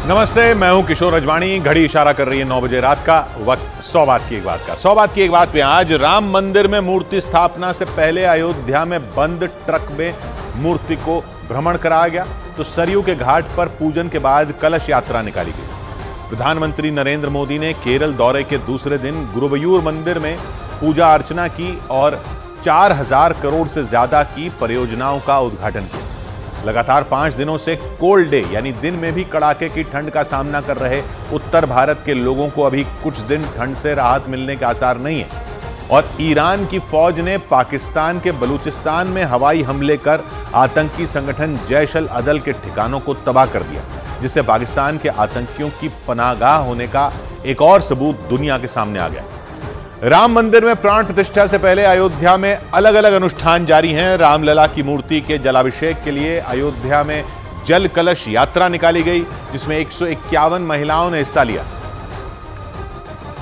नमस्ते, मैं हूं किशोर अजवाणी। घड़ी इशारा कर रही है 9 बजे रात का वक्त। 100 बात की एक बात का 100 बात की एक बात पे आज राम मंदिर में मूर्ति स्थापना से पहले अयोध्या में बंद ट्रक में मूर्ति को भ्रमण कराया गया। तो सरयू के घाट पर पूजन के बाद कलश यात्रा निकाली गई। प्रधानमंत्री नरेंद्र मोदी ने केरल दौरे के दूसरे दिन गुरुवयूर मंदिर में पूजा अर्चना की और 4000 करोड़ से ज्यादा की परियोजनाओं का उद्घाटन किया। लगातार 5 दिनों से कोल्ड डे यानी दिन में भी कड़ाके की ठंड का सामना कर रहे उत्तर भारत के लोगों को अभी कुछ दिन ठंड से राहत मिलने के आसार नहीं है। और ईरान की फौज ने पाकिस्तान के बलूचिस्तान में हवाई हमले कर आतंकी संगठन जैश अल अदल के ठिकानों को तबाह कर दिया, जिससे पाकिस्तान के आतंकियों की पनाहगाह होने का एक और सबूत दुनिया के सामने आ गया। राम मंदिर में प्राण प्रतिष्ठा से पहले अयोध्या में अलग अलग अनुष्ठान जारी हैं। रामलला की मूर्ति के जलाभिषेक के लिए अयोध्या में जल कलश यात्रा निकाली गई, जिसमें 151 महिलाओं ने हिस्सा लिया।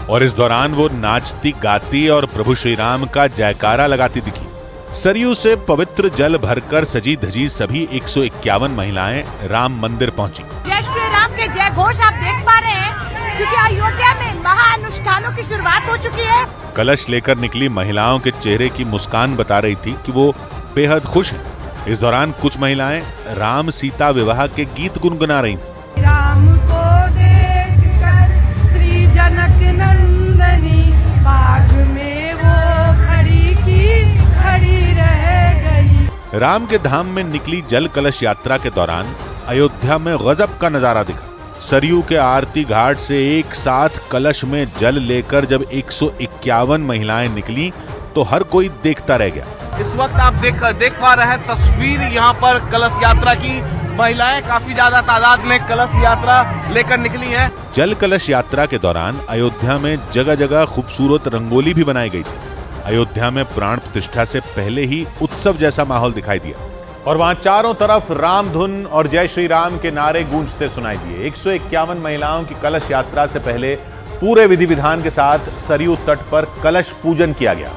और इस दौरान वो नाचती गाती और प्रभु श्री राम का जयकारा लगाती दिखी। सरयू से पवित्र जल भरकर सजी धजी सभी 151 महिलाएं राम मंदिर पहुंची। जय श्री राम के जय घोष आप देख पा रहे हैं, क्योंकि अयोध्या में महाअनुष्ठानों की शुरुआत हो चुकी है। कलश लेकर निकली महिलाओं के चेहरे की मुस्कान बता रही थी कि वो बेहद खुश हैं। इस दौरान कुछ महिलाएं राम सीता विवाह के गीत गुनगुना रही थीं। राम को देखकर श्री जनक नंदनी बाग में वो खड़ी रह गई। राम के धाम में निकली जल कलश यात्रा के दौरान अयोध्या में गजब का नजारा दिखा। सरयू के आरती घाट से एक साथ कलश में जल लेकर जब 151 महिलाएं निकली तो हर कोई देखता रह गया। इस वक्त आप देख पा रहे हैं तस्वीर यहाँ पर कलश यात्रा की। महिलाएं काफी ज्यादा तादाद में कलश यात्रा लेकर निकली हैं। जल कलश यात्रा के दौरान अयोध्या में जगह जगह खूबसूरत रंगोली भी बनाई गई थी। अयोध्या में प्राण प्रतिष्ठा से पहले ही उत्सव जैसा माहौल दिखाई दिया और वहां चारों तरफ राम धुन और जय श्री राम के नारे गूंजते सुनाई दिए। 151 महिलाओं की कलश यात्रा से पहले पूरे विधि विधान के साथ सरयू तट पर कलश पूजन किया गया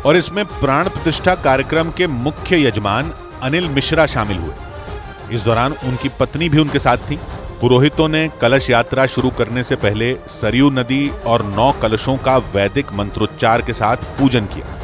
और इसमें प्राण प्रतिष्ठा कार्यक्रम के मुख्य यजमान अनिल मिश्रा शामिल हुए। इस दौरान उनकी पत्नी भी उनके साथ थी। पुरोहितों ने कलश यात्रा शुरू करने से पहले सरयू नदी और 9 कलशों का वैदिक मंत्रोच्चार के साथ पूजन किया।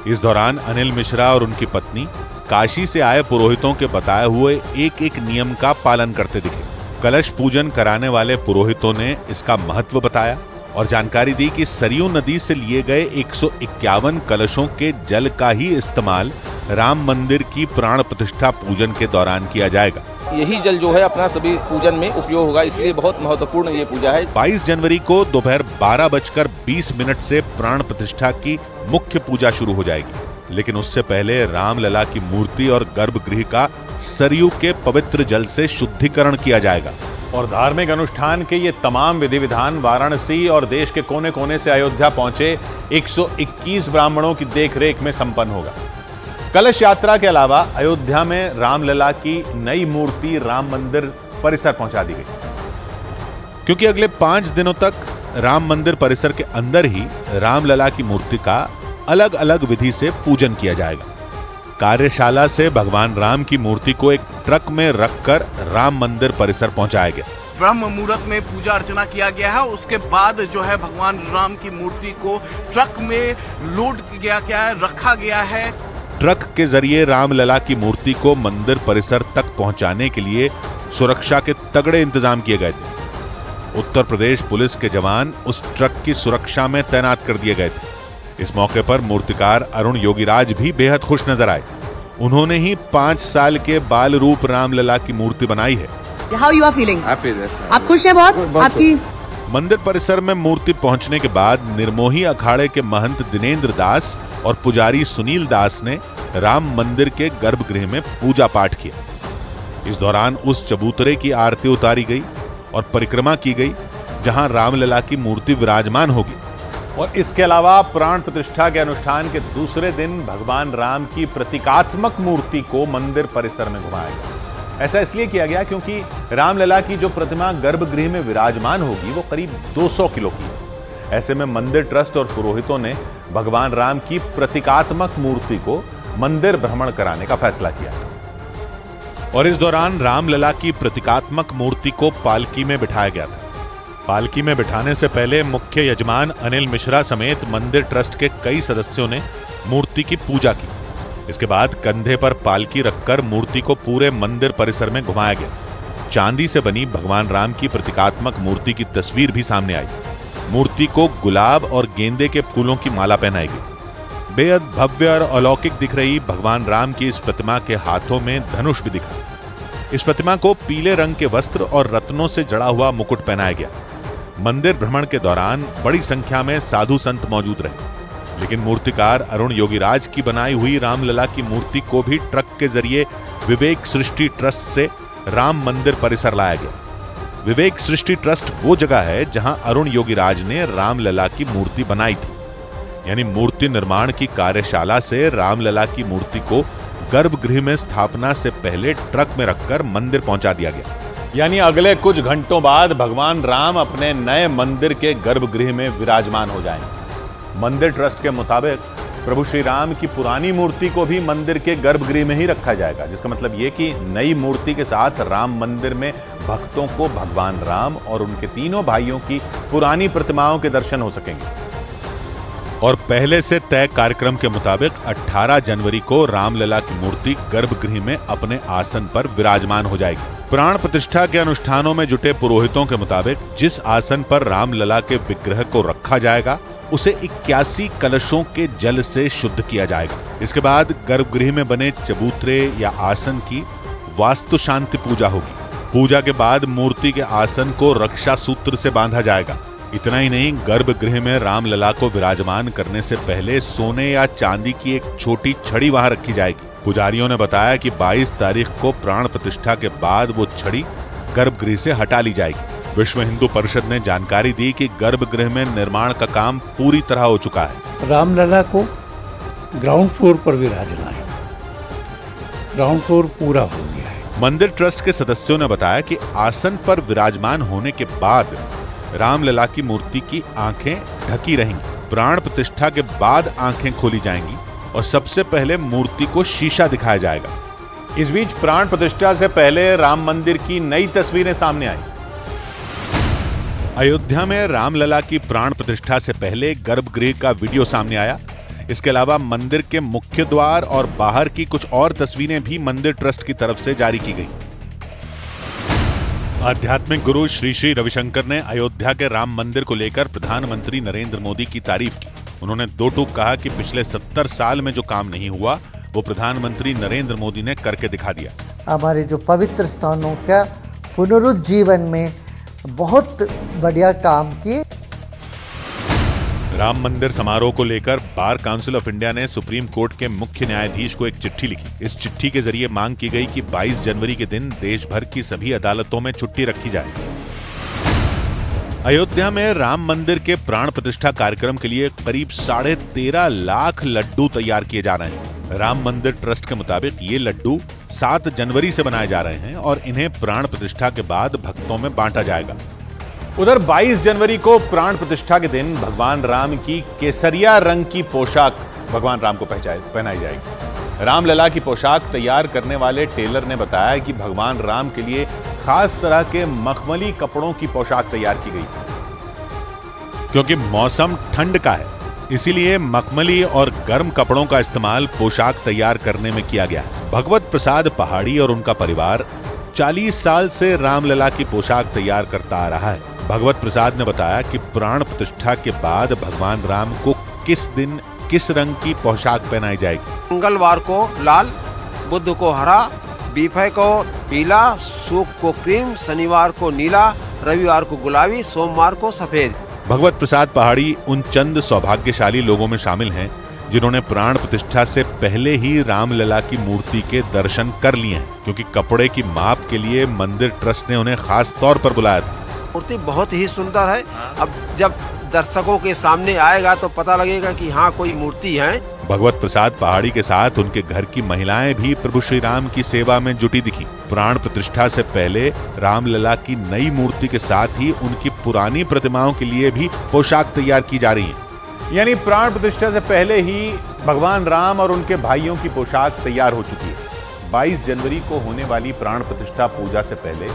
इस दौरान अनिल मिश्रा और उनकी पत्नी काशी से आए पुरोहितों के बताए हुए एक एक नियम का पालन करते दिखे। कलश पूजन कराने वाले पुरोहितों ने इसका महत्व बताया और जानकारी दी कि सरयू नदी से लिए गए 151 कलशों के जल का ही इस्तेमाल राम मंदिर की प्राण प्रतिष्ठा पूजन के दौरान किया जाएगा। यही जल जो है अपना सभी पूजन में उपयोग होगा, इसलिए बहुत महत्वपूर्ण ये पूजा है। 22 जनवरी को दोपहर 12:20 से प्राण प्रतिष्ठा की मुख्य पूजा शुरू हो जाएगी, लेकिन उससे पहले रामलला की मूर्ति और गर्भगृह का सरयू के पवित्र जल से शुद्धिकरण किया जाएगा। और धार्मिक अनुष्ठान के ये तमाम विधि विधान वाराणसी और देश के कोने कोने से अयोध्या पहुंचे 121 ब्राह्मणों की देखरेख में संपन्न होगा। कलश यात्रा के अलावा अयोध्या में रामलला की नई मूर्ति राम मंदिर परिसर पहुंचा दी गई, क्योंकि अगले 5 दिनों तक राम मंदिर परिसर के अंदर ही रामलला की मूर्ति का अलग अलग विधि से पूजन किया जाएगा। कार्यशाला से भगवान राम की मूर्ति को एक ट्रक में रखकर राम मंदिर परिसर पहुंचाया गया। ब्रह्म मुहूर्त में पूजा अर्चना किया गया है। उसके बाद जो है भगवान राम की मूर्ति को ट्रक में लोड किया गया है, रखा गया है। ट्रक के जरिए रामलला की मूर्ति को मंदिर परिसर तक पहुंचाने के लिए सुरक्षा के तगड़े इंतजाम किए गए थे। उत्तर प्रदेश पुलिस के जवान उस ट्रक की सुरक्षा में तैनात कर दिए गए थे। इस मौके पर मूर्तिकार अरुण योगीराज भी बेहद खुश नजर आए। उन्होंने ही 5 साल के बाल रूप रामलला की मूर्ति बनाई है। How you are feeling? आप खुश हैं बहुत? आपकी मंदिर परिसर में मूर्ति पहुंचने के बाद निर्मोही अखाड़े के महंत दिनेंद्र दास और पुजारी सुनील दास ने राम मंदिर के गर्भगृह में पूजा पाठ किया। इस दौरान उस चबूतरे की आरती उतारी गई और परिक्रमा की गई जहां रामलला की मूर्ति विराजमान होगी। और इसके अलावा प्राण प्रतिष्ठा के अनुष्ठान के दूसरे दिन भगवान राम की प्रतीकात्मक मूर्ति को मंदिर परिसर में घुमाया गया। ऐसा इसलिए किया गया क्योंकि रामलला की जो प्रतिमा गर्भगृह में विराजमान होगी वो करीब 200 किलो की है। ऐसे में मंदिर ट्रस्ट और पुरोहितों ने भगवान राम की प्रतीकात्मक मूर्ति को मंदिर भ्रमण कराने का फैसला किया। और इस दौरान रामलला की प्रतीकात्मक मूर्ति को पालकी में बिठाया गया था। पालकी में बिठाने से पहले मुख्य यजमान अनिल मिश्रा समेत मंदिर ट्रस्ट के कई सदस्यों ने मूर्ति की पूजा की। इसके बाद कंधे पर पालकी रखकर मूर्ति को पूरे मंदिर परिसर में घुमाया गया। चांदी से बनी भगवान राम की प्रतीकात्मक मूर्ति की तस्वीर भी सामने आई। मूर्ति को गुलाब और गेंदे के फूलों की माला पहनाई गई। बेहद भव्य और अलौकिक दिख रही भगवान राम की इस प्रतिमा के हाथों में धनुष भी दिखा। इस प्रतिमा को पीले रंग के वस्त्र और रत्नों से जड़ा हुआ मुकुट पहनाया गया। मंदिर भ्रमण के दौरान बड़ी संख्या में साधु संत मौजूद रहे, लेकिन मूर्तिकार अरुण योगीराज की बनाई हुई रामलला की मूर्ति को भी ट्रक के जरिए विवेक सृष्टि ट्रस्ट से राम मंदिर परिसर लाया गया। विवेक सृष्टि ट्रस्ट वो जगह है जहां अरुण योगीराज ने रामलला की मूर्ति बनाई थी। यानी मूर्ति निर्माण की कार्यशाला से रामलला की मूर्ति को गर्भगृह में स्थापना से पहले ट्रक में रखकर मंदिर पहुंचा दिया गया। यानी अगले कुछ घंटों बाद भगवान राम अपने नए मंदिर के गर्भगृह में विराजमान हो जाएंगे। मंदिर ट्रस्ट के मुताबिक प्रभु श्री राम की पुरानी मूर्ति को भी मंदिर के गर्भगृह में ही रखा जाएगा, जिसका मतलब यह कि नई मूर्ति के साथ राम मंदिर में भक्तों को भगवान राम और उनके तीनों भाइयों की पुरानी प्रतिमाओं के दर्शन हो सकेंगे। और पहले से तय कार्यक्रम के मुताबिक 18 जनवरी को रामलला की मूर्ति गर्भगृह में अपने आसन पर विराजमान हो जाएगी। प्राण प्रतिष्ठा के अनुष्ठानों में जुटे पुरोहितों के मुताबिक जिस आसन पर रामलला के विग्रह को रखा जाएगा उसे 81 कलशों के जल से शुद्ध किया जाएगा। इसके बाद गर्भगृह में बने चबूतरे या आसन की वास्तु शांति पूजा होगी। पूजा के बाद मूर्ति के आसन को रक्षा सूत्र से बांधा जाएगा। इतना ही नहीं, गर्भगृह में रामलला को विराजमान करने से पहले सोने या चांदी की एक छोटी छड़ी वहां रखी जाएगी। पुजारियों ने बताया कि 22 तारीख को प्राण प्रतिष्ठा के बाद वो छड़ी गर्भगृह से हटा ली जाएगी। विश्व हिंदू परिषद ने जानकारी दी कि गर्भगृह में निर्माण का काम पूरी तरह हो चुका है। रामलला को ग्राउंड फ्लोर पर विराजना है। ग्राउंड फ्लोर पूरा हो गया है। मंदिर ट्रस्ट के सदस्यों ने बताया कि आसन पर विराजमान होने के बाद रामलला की मूर्ति की आंखें ढकी रहेंगी। प्राण प्रतिष्ठा के बाद आंखें खोली जाएंगी और सबसे पहले मूर्ति को शीशा दिखाया जाएगा। इस बीच प्राण प्रतिष्ठा से पहले राम मंदिर की नई तस्वीरें सामने आई। अयोध्या में रामलला की प्राण प्रतिष्ठा से पहले गर्भगृह का वीडियो सामने आया। इसके अलावा मंदिर के मुख्य द्वार और बाहर की कुछ और तस्वीरें भी मंदिर ट्रस्ट की तरफ से जारी की गई। आध्यात्मिक गुरु श्री श्री रविशंकर ने अयोध्या के राम मंदिर को लेकर प्रधानमंत्री नरेंद्र मोदी की तारीफ की। उन्होंने दो टूक कहा कि पिछले 70 साल में जो काम नहीं हुआ वो प्रधानमंत्री नरेंद्र मोदी ने करके दिखा दिया। हमारे जो पवित्र स्थानों का पुनरुज्जीवन में बहुत बढ़िया काम किए। राम मंदिर समारोह को लेकर बार काउंसिल ऑफ इंडिया ने सुप्रीम कोर्ट के मुख्य न्यायाधीश को एक चिट्ठी लिखी। इस चिट्ठी के जरिए मांग की गई कि 22 जनवरी के दिन देश भर की सभी अदालतों में छुट्टी रखी जाए। अयोध्या में राम मंदिर के प्राण प्रतिष्ठा कार्यक्रम के लिए करीब 13.5 लाख लड्डू तैयार किए जा रहे हैं। राम मंदिर ट्रस्ट के मुताबिक ये लड्डू 7 जनवरी से बनाए जा रहे हैं और इन्हें प्राण प्रतिष्ठा के बाद भक्तों में बांटा जाएगा। उधर 22 जनवरी को प्राण प्रतिष्ठा के दिन भगवान राम की केसरिया रंग की पोशाक भगवान राम को पहनाई जाएगी। रामलला की पोशाक तैयार करने वाले टेलर ने बताया कि भगवान राम के लिए खास तरह के मखमली कपड़ों की पोशाक तैयार की गई। क्योंकि मौसम ठंड का है, इसीलिए मखमली और गर्म कपड़ों का इस्तेमाल पोशाक तैयार करने में किया गया है। भगवत प्रसाद पहाड़ी और उनका परिवार 40 साल से रामलला की पोशाक तैयार करता आ रहा है। भगवत प्रसाद ने बताया कि प्राण प्रतिष्ठा के बाद भगवान राम को किस दिन किस रंग की पोशाक पहनाई जाएगी। मंगलवार को लाल, बुध को हरा, बीफे को पीला, शुक्र को क्रीम, शनिवार को नीला, रविवार को गुलाबी, सोमवार को सफेद। भगवत प्रसाद पहाड़ी उन चंद सौभाग्यशाली लोगों में शामिल हैं जिन्होंने प्राण प्रतिष्ठा से पहले ही रामलला की मूर्ति के दर्शन कर लिए हैं, क्योंकि कपड़े की माप के लिए मंदिर ट्रस्ट ने उन्हें खास तौर पर बुलाया था। मूर्ति बहुत ही सुंदर है। अब जब दर्शकों के सामने आएगा तो पता लगेगा कि हाँ कोई मूर्ति है। भगवत प्रसाद पहाड़ी के साथ उनके घर की महिलाएं भी प्रभु श्री राम की सेवा में जुटी दिखी। प्राण प्रतिष्ठा से पहले रामलला की नई मूर्ति के साथ ही उनकी पुरानी प्रतिमाओं के लिए भी पोशाक तैयार की जा रही है। यानी प्राण प्रतिष्ठा से पहले ही भगवान राम और उनके भाइयों की पोशाक तैयार हो चुकी है। 22 जनवरी को होने वाली प्राण प्रतिष्ठा पूजा से पहले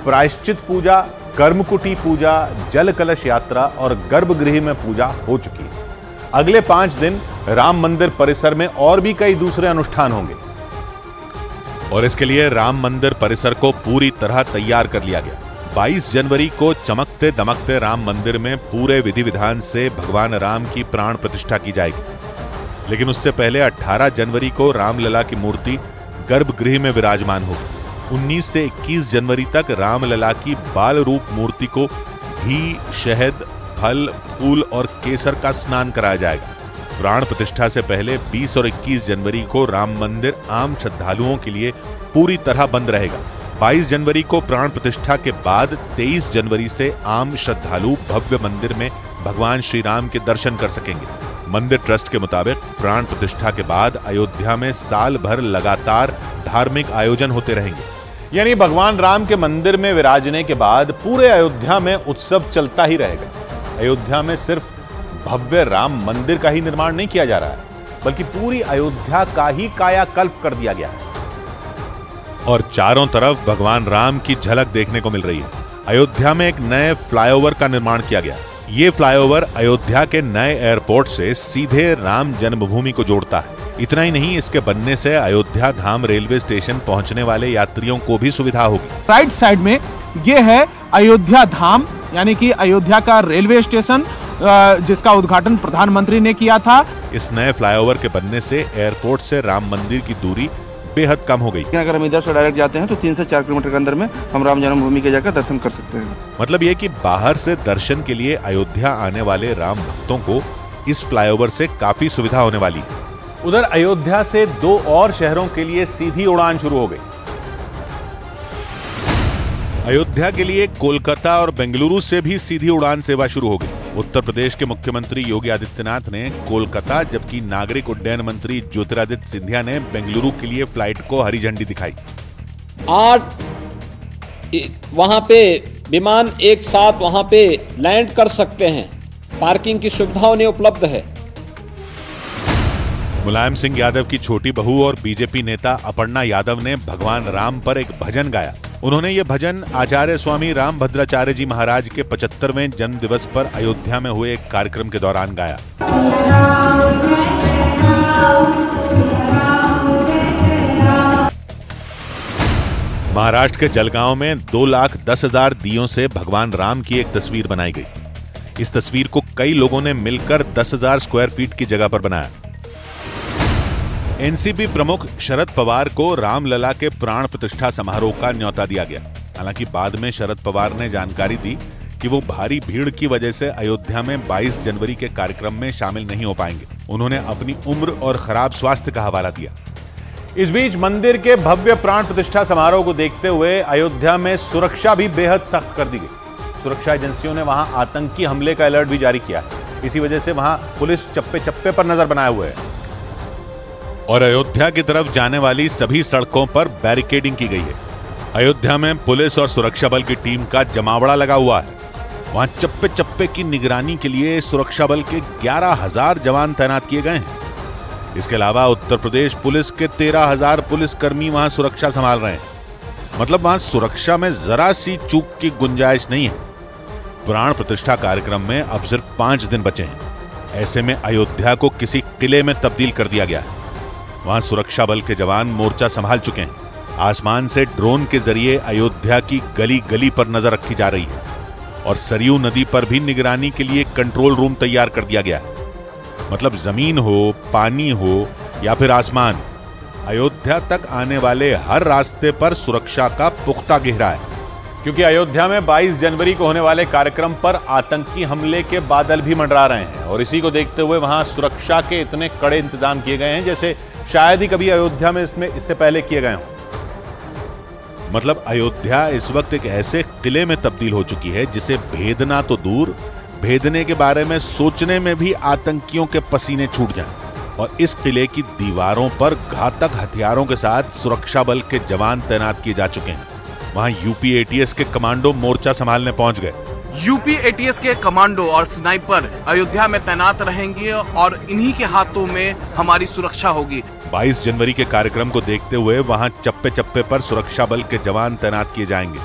प्रायश्चित पूजा, कर्मकुटी पूजा, जल कलश यात्रा और गर्भगृह में पूजा हो चुकी है। अगले 5 दिन राम मंदिर परिसर में और भी कई दूसरे अनुष्ठान होंगे और इसके लिए राम मंदिर परिसर को पूरी तरह तैयार कर लिया गया। 22 जनवरी को चमकते दमकते राम मंदिर में पूरे विधि विधान से भगवान राम की प्राण प्रतिष्ठा की जाएगी। लेकिन उससे पहले 18 जनवरी को रामलला की मूर्ति गर्भगृह में विराजमान होगी। 19 से 21 जनवरी तक रामलला की बाल रूप मूर्ति को घी, शहद, फल, फूल और केसर का स्नान कराया जाएगा। प्राण प्रतिष्ठा से पहले 20 और 21 जनवरी को राम मंदिर आम श्रद्धालुओं के लिए पूरी तरह बंद रहेगा। 22 जनवरी को प्राण प्रतिष्ठा के बाद 23 जनवरी से आम श्रद्धालु भव्य मंदिर में भगवान श्री राम के दर्शन कर सकेंगे। मंदिर ट्रस्ट के मुताबिक प्राण प्रतिष्ठा के बाद अयोध्या में साल भर लगातार धार्मिक आयोजन होते रहेंगे। यानी भगवान राम के मंदिर में विराजने के बाद पूरे अयोध्या में उत्सव चलता ही रहेगा। अयोध्या में सिर्फ भव्य राम मंदिर का ही निर्माण नहीं किया जा रहा है, बल्कि पूरी अयोध्या का ही कायाकल्प कर दिया गया है और चारों तरफ भगवान राम की झलक देखने को मिल रही है। अयोध्या में एक नए फ्लाईओवर का निर्माण किया गया। ये फ्लाईओवर अयोध्या के नए एयरपोर्ट से सीधे राम जन्मभूमि को जोड़ता है। इतना ही नहीं, इसके बनने से अयोध्या धाम रेलवे स्टेशन पहुंचने वाले यात्रियों को भी सुविधा होगी। राइट साइड में ये है अयोध्या धाम, यानी कि अयोध्या का रेलवे स्टेशन, जिसका उद्घाटन प्रधानमंत्री ने किया था। इस नए फ्लाईओवर के बनने से एयरपोर्ट से राम मंदिर की दूरी बेहद कम हो गई। अगर हम इधर से डायरेक्ट जाते हैं तो 3 से 4 किलोमीटर के अंदर में हम राम जन्मभूमि के जाकर दर्शन कर सकते हैं। मतलब ये कि बाहर से दर्शन के लिए अयोध्या आने वाले राम भक्तों को इस फ्लाईओवर से काफी सुविधा होने वाली है। उधर अयोध्या से 2 और शहरों के लिए सीधी उड़ान शुरू हो गई। अयोध्या के लिए कोलकाता और बेंगलुरु से भी सीधी उड़ान सेवा शुरू हो गई। उत्तर प्रदेश के मुख्यमंत्री योगी आदित्यनाथ ने कोलकाता, जबकि नागरिक उड्डयन मंत्री ज्योतिरादित्य सिंधिया ने बेंगलुरु के लिए फ्लाइट को हरी झंडी दिखाई। 8 वहां पे विमान एक साथ वहां पे लैंड कर सकते हैं। पार्किंग की सुविधा उन्हें उपलब्ध है। मुलायम सिंह यादव की छोटी बहू और बीजेपी नेता अपर्णा यादव ने भगवान राम पर एक भजन गाया। उन्होंने ये भजन आचार्य स्वामी रामभद्राचार्य जी महाराज के 75वें जन्म दिवस पर अयोध्या में हुए एक कार्यक्रम के दौरान गाया। महाराष्ट्र के जलगांव में 2,10,000 दियों से भगवान राम की एक तस्वीर बनाई गई। इस तस्वीर को कई लोगों ने मिलकर 10,000 स्क्वायर फीट की जगह पर बनाया। एनसीपी प्रमुख शरद पवार को रामलला के प्राण प्रतिष्ठा समारोह का न्योता दिया गया। हालांकि बाद में शरद पवार ने जानकारी दी कि वो भारी भीड़ की वजह से अयोध्या में 22 जनवरी के कार्यक्रम में शामिल नहीं हो पाएंगे। उन्होंने अपनी उम्र और खराब स्वास्थ्य का हवाला दिया। इस बीच मंदिर के भव्य प्राण प्रतिष्ठा समारोह को देखते हुए अयोध्या में सुरक्षा भी बेहद सख्त कर दी गई। सुरक्षा एजेंसियों ने वहां आतंकी हमले का अलर्ट भी जारी किया है। इसी वजह से वहां पुलिस चप्पे चप्पे पर नजर बनाए हुए है और अयोध्या की तरफ जाने वाली सभी सड़कों पर बैरिकेडिंग की गई है। अयोध्या में पुलिस और सुरक्षा बल की टीम का जमावड़ा लगा हुआ है। वहां चप्पे चप्पे की निगरानी के लिए सुरक्षा बल के 11,000 जवान तैनात किए गए हैं। इसके अलावा उत्तर प्रदेश पुलिस के 13,000 पुलिसकर्मी वहां सुरक्षा संभाल रहे हैं। मतलब वहां सुरक्षा में जरा सी चूक की गुंजाइश नहीं है। प्राण प्रतिष्ठा कार्यक्रम में अब सिर्फ 5 दिन बचे हैं। ऐसे में अयोध्या को किसी किले में तब्दील कर दिया गया है। वहां सुरक्षा बल के जवान मोर्चा संभाल चुके हैं। आसमान से ड्रोन के जरिए अयोध्या की गली गली पर नजर रखी जा रही है और सरयू नदी पर भी निगरानी के लिए कंट्रोल रूम तैयार कर दिया गया है। मतलब जमीन हो, पानी हो या फिर आसमान, अयोध्या तक आने वाले हर रास्ते पर सुरक्षा का पुख्ता घेरा है। क्योंकि अयोध्या में 22 जनवरी को होने वाले कार्यक्रम पर आतंकी हमले के बादल भी मंडरा रहे हैं और इसी को देखते हुए वहां सुरक्षा के इतने कड़े इंतजाम किए गए हैं जैसे शायद ही कभी अयोध्या में इससे पहले किए गए हों। मतलब अयोध्या इस वक्त एक ऐसे किले में तब्दील हो चुकी है जिसे भेदना तो दूर, भेदने के बारे में सोचने में भी आतंकियों के पसीने छूट जाएं। और इस किले की दीवारों पर घातक हथियारों के साथ सुरक्षा बल के जवान तैनात किए जा चुके हैं। वहां यूपी एटीएस के कमांडो मोर्चा संभालने पहुंच गए। यूपी एटीएस के कमांडो और स्नाइपर अयोध्या में तैनात रहेंगे और इन्हीं के हाथों में हमारी सुरक्षा होगी। 22 जनवरी के कार्यक्रम को देखते हुए वहां चप्पे चप्पे पर सुरक्षा बल के जवान तैनात किए जाएंगे।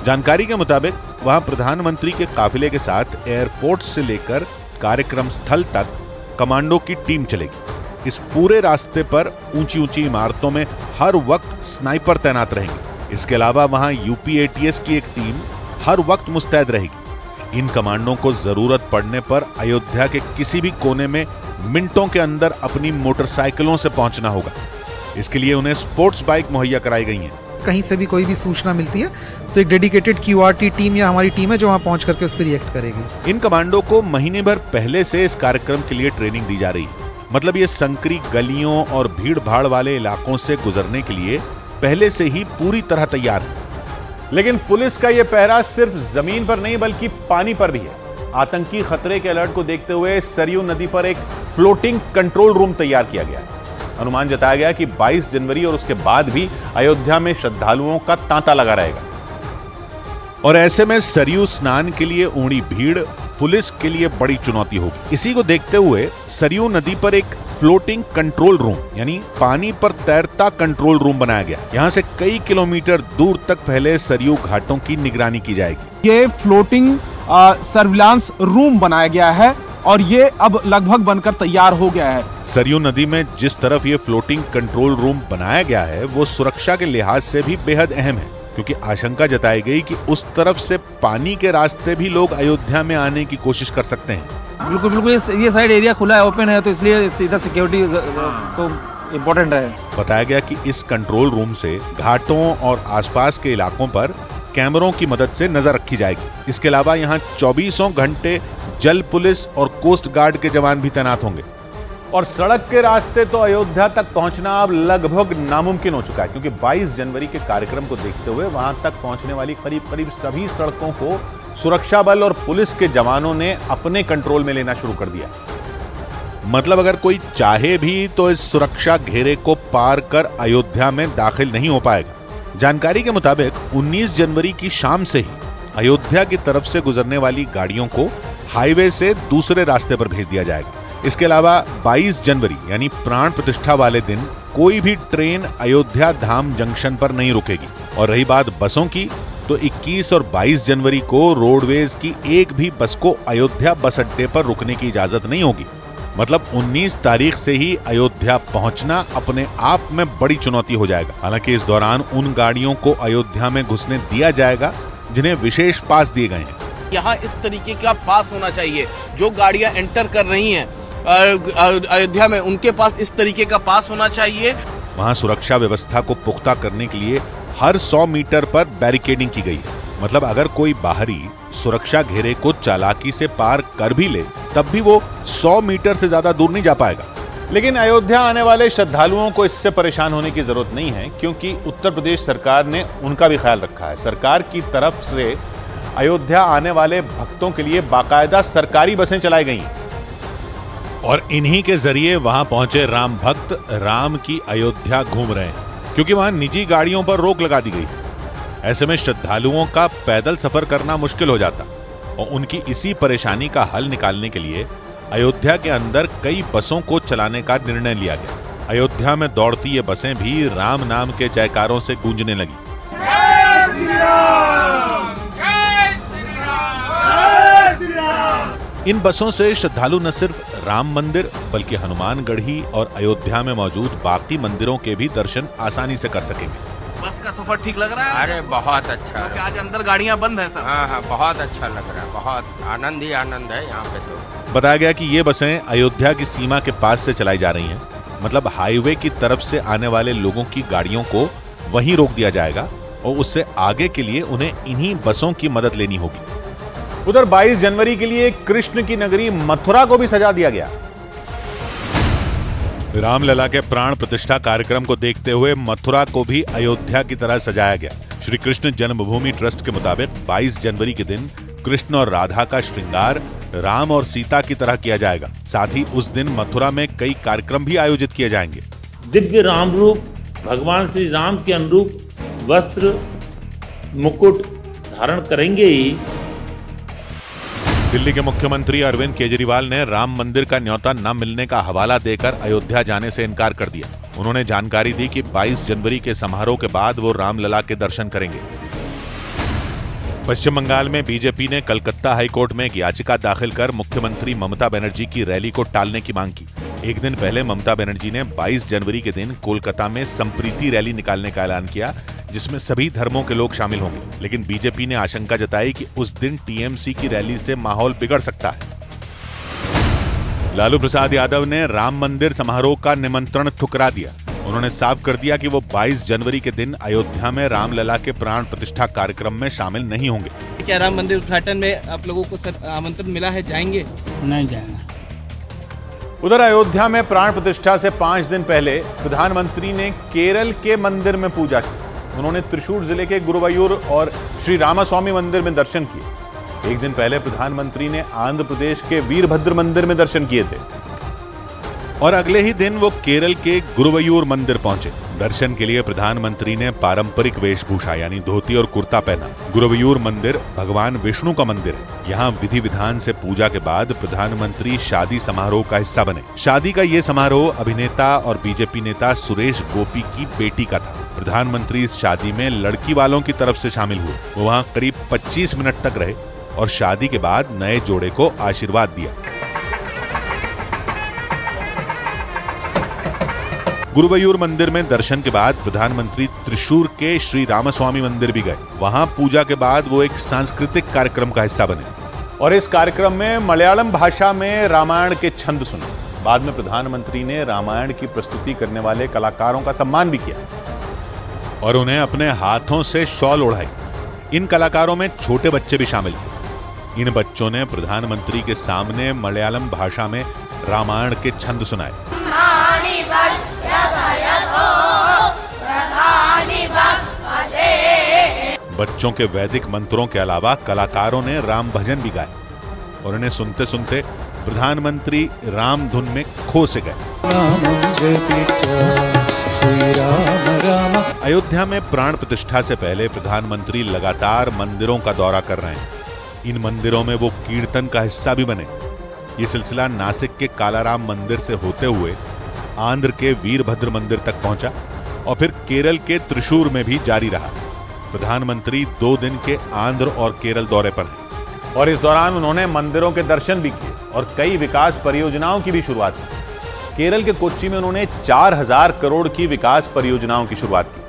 जानकारी के मुताबिक वहां प्रधानमंत्री के काफिले के साथ एयरपोर्ट से लेकर कार्यक्रम स्थल तक कमांडो की टीम चलेगी। इस पूरे रास्ते पर ऊंची ऊंची इमारतों में हर वक्त स्नाइपर तैनात रहेंगे। इसके अलावा वहां यूपी एटीएस की एक टीम हर वक्त मुस्तैद रहेगी। इन कमांडों को जरूरत पड़ने पर अयोध्या के किसी भी कोने में मिनटों के अंदर अपनी मोटरसाइकिलों से पहुंचना होगा। इसके लिए उन्हें स्पोर्ट्स बाइक मुहैया कराई गई हैं। कहीं से भी कोई भी सूचना मिलती है तो एक डेडिकेटेड क्यूआरटी टीम या हमारी टीम है जो वहां पहुंच करके उस पर रिएक्ट करेगी। इन कमांडो को महीने भर पहले से इस कार्यक्रम के लिए ट्रेनिंग दी जा रही है। मतलब ये संकरी गलियों और भीड़ भाड़ वाले इलाकों से गुजरने के लिए पहले से ही पूरी तरह तैयार है। लेकिन पुलिस का यह पहरा सिर्फ जमीन पर नहीं बल्कि पानी पर भी है। आतंकी खतरे के अलर्ट को देखते हुए सरयू नदी पर एक फ्लोटिंग कंट्रोल रूम तैयार किया गया है। अनुमान जताया गया कि 22 जनवरी और उसके बाद भी अयोध्या में श्रद्धालुओं का तांता लगा रहेगा। और ऐसे में सरयू स्नान के लिए उमड़ी भीड़ पुलिस के लिए बड़ी चुनौती होगी। इसी को देखते हुए सरयू नदी पर एक फ्लोटिंग कंट्रोल रूम यानी पानी पर तैरता कंट्रोल रूम बनाया गया। यहाँ से कई किलोमीटर दूर तक फैले सरयू घाटों की निगरानी की जाएगी। ये फ्लोटिंग सर्विलांस रूम बनाया गया है और ये अब लगभग बनकर तैयार हो गया है। सरयू नदी में जिस तरफ ये फ्लोटिंग कंट्रोल रूम बनाया गया है वो सुरक्षा के लिहाज से भी बेहद अहम है, क्योंकि आशंका जताई गई कि उस तरफ से पानी के रास्ते भी लोग अयोध्या में आने की कोशिश कर सकते हैं। बिल्कुल बिल्कुल, ये साइड एरिया खुला है, ओपन है, तो इसलिए सीधा सिक्योरिटी तो इम्पोर्टेंट है। बताया गया कि इस कंट्रोल रूम से घाटों और आसपास के इलाकों पर कैमरों की मदद से नजर रखी जाएगी। इसके अलावा यहाँ 24 घंटे जल पुलिस और कोस्ट गार्ड के जवान भी तैनात होंगे। और सड़क के रास्ते तो अयोध्या तक पहुंचना अब लगभग नामुमकिन हो चुका है, क्योंकि 22 जनवरी के कार्यक्रम को देखते हुए वहां तक पहुंचने वाली करीब करीब सभी सड़कों को सुरक्षा बल और पुलिस के जवानों ने अपने कंट्रोल में लेना शुरू कर दिया। मतलब अगर कोई चाहे भी तो इस सुरक्षा घेरे को पार कर अयोध्या में दाखिल नहीं हो पाएगा। जानकारी के मुताबिक 19 जनवरी की शाम से ही अयोध्या की तरफ से गुजरने वाली गाड़ियों को हाईवे से दूसरे रास्ते पर भेज दिया जाएगा। इसके अलावा 22 जनवरी यानी प्राण प्रतिष्ठा वाले दिन कोई भी ट्रेन अयोध्या धाम जंक्शन पर नहीं रुकेगी। और रही बात बसों की, तो 21 और 22 जनवरी को रोडवेज की एक भी बस को अयोध्या बस अड्डे पर रुकने की इजाजत नहीं होगी। मतलब 19 तारीख से ही अयोध्या पहुंचना अपने आप में बड़ी चुनौती हो जाएगा। हालांकि इस दौरान उन गाड़ियों को अयोध्या में घुसने दिया जाएगा जिन्हें विशेष पास दिए गए हैं। यहाँ इस तरीके का पास होना चाहिए। जो गाड़ियां एंटर कर रही हैं अयोध्या में, उनके पास इस तरीके का पास होना चाहिए। वहां सुरक्षा व्यवस्था को पुख्ता करने के लिए हर 100 मीटर पर बैरिकेडिंग की गई है। मतलब अगर कोई बाहरी सुरक्षा घेरे को चालाकी से पार कर भी ले तब भी वो 100 मीटर से ज्यादा दूर नहीं जा पाएगा। लेकिन अयोध्या आने वाले श्रद्धालुओं को इससे परेशान होने की जरूरत नहीं है, क्योंकि उत्तर प्रदेश सरकार ने उनका भी ख्याल रखा है। सरकार की तरफ से अयोध्या आने वाले भक्तों के लिए बाकायदा सरकारी बसें चलाई गई और इन्हीं के जरिए वहां पहुंचे राम भक्त राम की अयोध्या घूम रहे हैं, क्योंकि वहां निजी गाड़ियों पर रोक लगा दी गई। ऐसे में श्रद्धालुओं का पैदल सफर करना मुश्किल हो जाता और उनकी इसी परेशानी का हल निकालने के लिए अयोध्या के अंदर कई बसों को चलाने का निर्णय लिया गया। अयोध्या में दौड़ती ये बसें भी राम नाम के जयकारों से गूंजने लगी। इन बसों से श्रद्धालु न सिर्फ राम मंदिर बल्कि हनुमानगढ़ी और अयोध्या में मौजूद बाकी मंदिरों के भी दर्शन आसानी से कर सकेंगे। बस का सफर ठीक लग रहा है? अरे बहुत अच्छा। तो आज अंदर गाड़ियां बंद हैं सब? हाँ, बहुत अच्छा लग रहा है। बहुत आनंद ही आनंद है यहाँ पे। तो बताया गया कि ये बसें अयोध्या की सीमा के पास से चलाई जा रही हैं। मतलब हाईवे की तरफ से आने वाले लोगों की गाड़ियों को वहीं रोक दिया जाएगा और उससे आगे के लिए उन्हें इन्हीं बसों की मदद लेनी होगी। उधर 22 जनवरी के लिए कृष्ण की नगरी मथुरा को भी सजा दिया गया। रामलला के प्राण प्रतिष्ठा कार्यक्रम को देखते हुए मथुरा को भी अयोध्या की तरह सजाया गया। श्री कृष्ण जन्मभूमि ट्रस्ट के मुताबिक 22 जनवरी के दिन कृष्ण और राधा का श्रृंगार राम और सीता की तरह किया जाएगा। साथ ही उस दिन मथुरा में कई कार्यक्रम भी आयोजित किए जाएंगे। दिव्य राम रूप भगवान श्री राम के अनुरूप वस्त्र मुकुट धारण करेंगे ही दिल्ली के मुख्यमंत्री अरविंद केजरीवाल ने राम मंदिर का न्योता न मिलने का हवाला देकर अयोध्या जाने से इनकार कर दिया। उन्होंने जानकारी दी कि 22 जनवरी के समारोह के बाद वो रामलला के दर्शन करेंगे। पश्चिम बंगाल में बीजेपी ने कलकत्ता हाईकोर्ट में एक याचिका दाखिल कर मुख्यमंत्री ममता बनर्जी की रैली को टालने की मांग की। एक दिन पहले ममता बनर्जी ने 22 जनवरी के दिन कोलकाता में संप्रीति रैली निकालने का ऐलान किया, जिसमें सभी धर्मों के लोग शामिल होंगे। लेकिन बीजेपी ने आशंका जताई कि उस दिन टीएमसी की रैली से माहौल बिगड़ सकता है। लालू प्रसाद यादव ने राम मंदिर समारोह का निमंत्रण ठुकरा दिया। उन्होंने साफ कर दिया कि वो 22 जनवरी के दिन अयोध्या में रामलला के प्राण प्रतिष्ठा कार्यक्रम में शामिल नहीं होंगे। क्या राम मंदिर उद्घाटन में आप लोगों को आमंत्रण मिला है, जाएंगे? नहीं जाएंगे। उधर अयोध्या में प्राण प्रतिष्ठा से 5 दिन पहले प्रधानमंत्री ने केरल के मंदिर में पूजा की। उन्होंने त्रिशूर जिले के गुरुवायूर और श्री रामास्वामी मंदिर में दर्शन किए। एक दिन पहले प्रधानमंत्री ने आंध्र प्रदेश के वीरभद्र मंदिर में दर्शन किए थे और अगले ही दिन वो केरल के गुरुवायूर मंदिर पहुंचे। दर्शन के लिए प्रधानमंत्री ने पारंपरिक वेशभूषा यानी धोती और कुर्ता पहना। गुरुवायूर मंदिर भगवान विष्णु का मंदिर है। यहाँ विधि विधान से पूजा के बाद प्रधानमंत्री शादी समारोह का हिस्सा बने। शादी का ये समारोह अभिनेता और बीजेपी नेता सुरेश गोपी की बेटी का था। प्रधानमंत्री इस शादी में लड़की वालों की तरफ से शामिल हुए। वो वहाँ करीब 25 मिनट तक रहे और शादी के बाद नए जोड़े को आशीर्वाद दिया। गुरुवायूर मंदिर में दर्शन के बाद प्रधानमंत्री त्रिशूर के श्री रामास्वामी मंदिर भी गए। वहां पूजा के बाद वो एक सांस्कृतिक कार्यक्रम का हिस्सा बने और इस कार्यक्रम में मलयालम भाषा में रामायण के छंद सुने। बाद में प्रधानमंत्री ने रामायण की प्रस्तुति करने वाले कलाकारों का सम्मान भी किया और उन्हें अपने हाथों से शॉल ओढ़ाई। इन कलाकारों में छोटे बच्चे भी शामिल थे। इन बच्चों ने प्रधानमंत्री के सामने मलयालम भाषा में रामायण के छंद सुनाए। बच्चों के वैदिक मंत्रों के अलावा कलाकारों ने राम भजन भी गाए और इन्हें सुनते सुनते प्रधानमंत्री राम धुन में खो से गए। अयोध्या में प्राण प्रतिष्ठा से पहले प्रधानमंत्री लगातार मंदिरों का दौरा कर रहे हैं। इन मंदिरों में वो कीर्तन का हिस्सा भी बने। ये सिलसिला नासिक के कालाराम मंदिर से होते हुए आंध्र के वीरभद्र मंदिर तक पहुंचा और फिर केरल के त्रिशूर में भी जारी रहा। प्रधानमंत्री 2 दिन के आंध्र और केरल दौरे पर हैं और इस दौरान उन्होंने मंदिरों के दर्शन भी किए और कई विकास परियोजनाओं की भी शुरुआत की। केरल के कोच्चि में उन्होंने 4000 करोड़ की विकास परियोजनाओं की शुरुआत की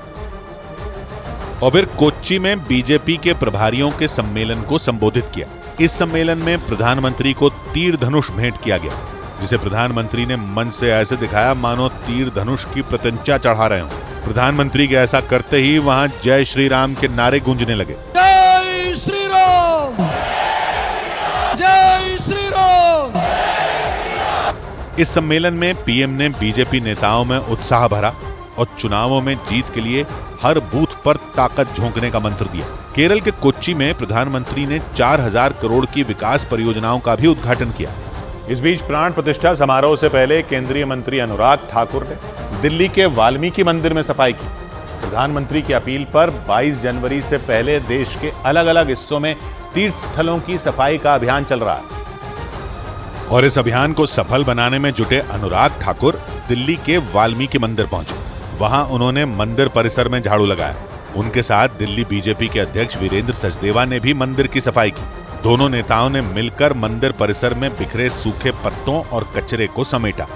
और फिर कोच्चि में बीजेपी के प्रभारियों के सम्मेलन को संबोधित किया। इस सम्मेलन में प्रधानमंत्री को तीर धनुष भेंट किया गया, जिसे प्रधानमंत्री ने मंच से ऐसे दिखाया मानो तीर धनुष की प्रत्यंचा चढ़ा रहे हों। प्रधानमंत्री के ऐसा करते ही वहां जय श्री राम के नारे गूंजने लगे। जय श्री राम, जय श्री राम। इस सम्मेलन में पीएम ने बीजेपी नेताओं में उत्साह भरा और चुनावों में जीत के लिए हर बूथ पर ताकत झोंकने का मंत्र दिया। केरल के कोच्चि में प्रधानमंत्री ने 4000 करोड़ की विकास परियोजनाओं का भी उद्घाटन किया। इस बीच प्राण प्रतिष्ठा समारोह से पहले केंद्रीय मंत्री अनुराग ठाकुर ने दिल्ली के वाल्मीकि मंदिर में सफाई की। प्रधानमंत्री की अपील पर 22 जनवरी से पहले देश के अलग अलग हिस्सों में तीर्थ स्थलों की सफाई का अभियान चल रहा है और इस अभियान को सफल बनाने में जुटे अनुराग ठाकुर दिल्ली के वाल्मीकि मंदिर पहुंचे। वहां उन्होंने मंदिर परिसर में झाड़ू लगाया। उनके साथ दिल्ली बीजेपी के अध्यक्ष वीरेंद्र सचदेवा ने भी मंदिर की सफाई की। दोनों नेताओं ने मिलकर मंदिर परिसर में बिखरे सूखे पत्तों और कचरे को समेटा।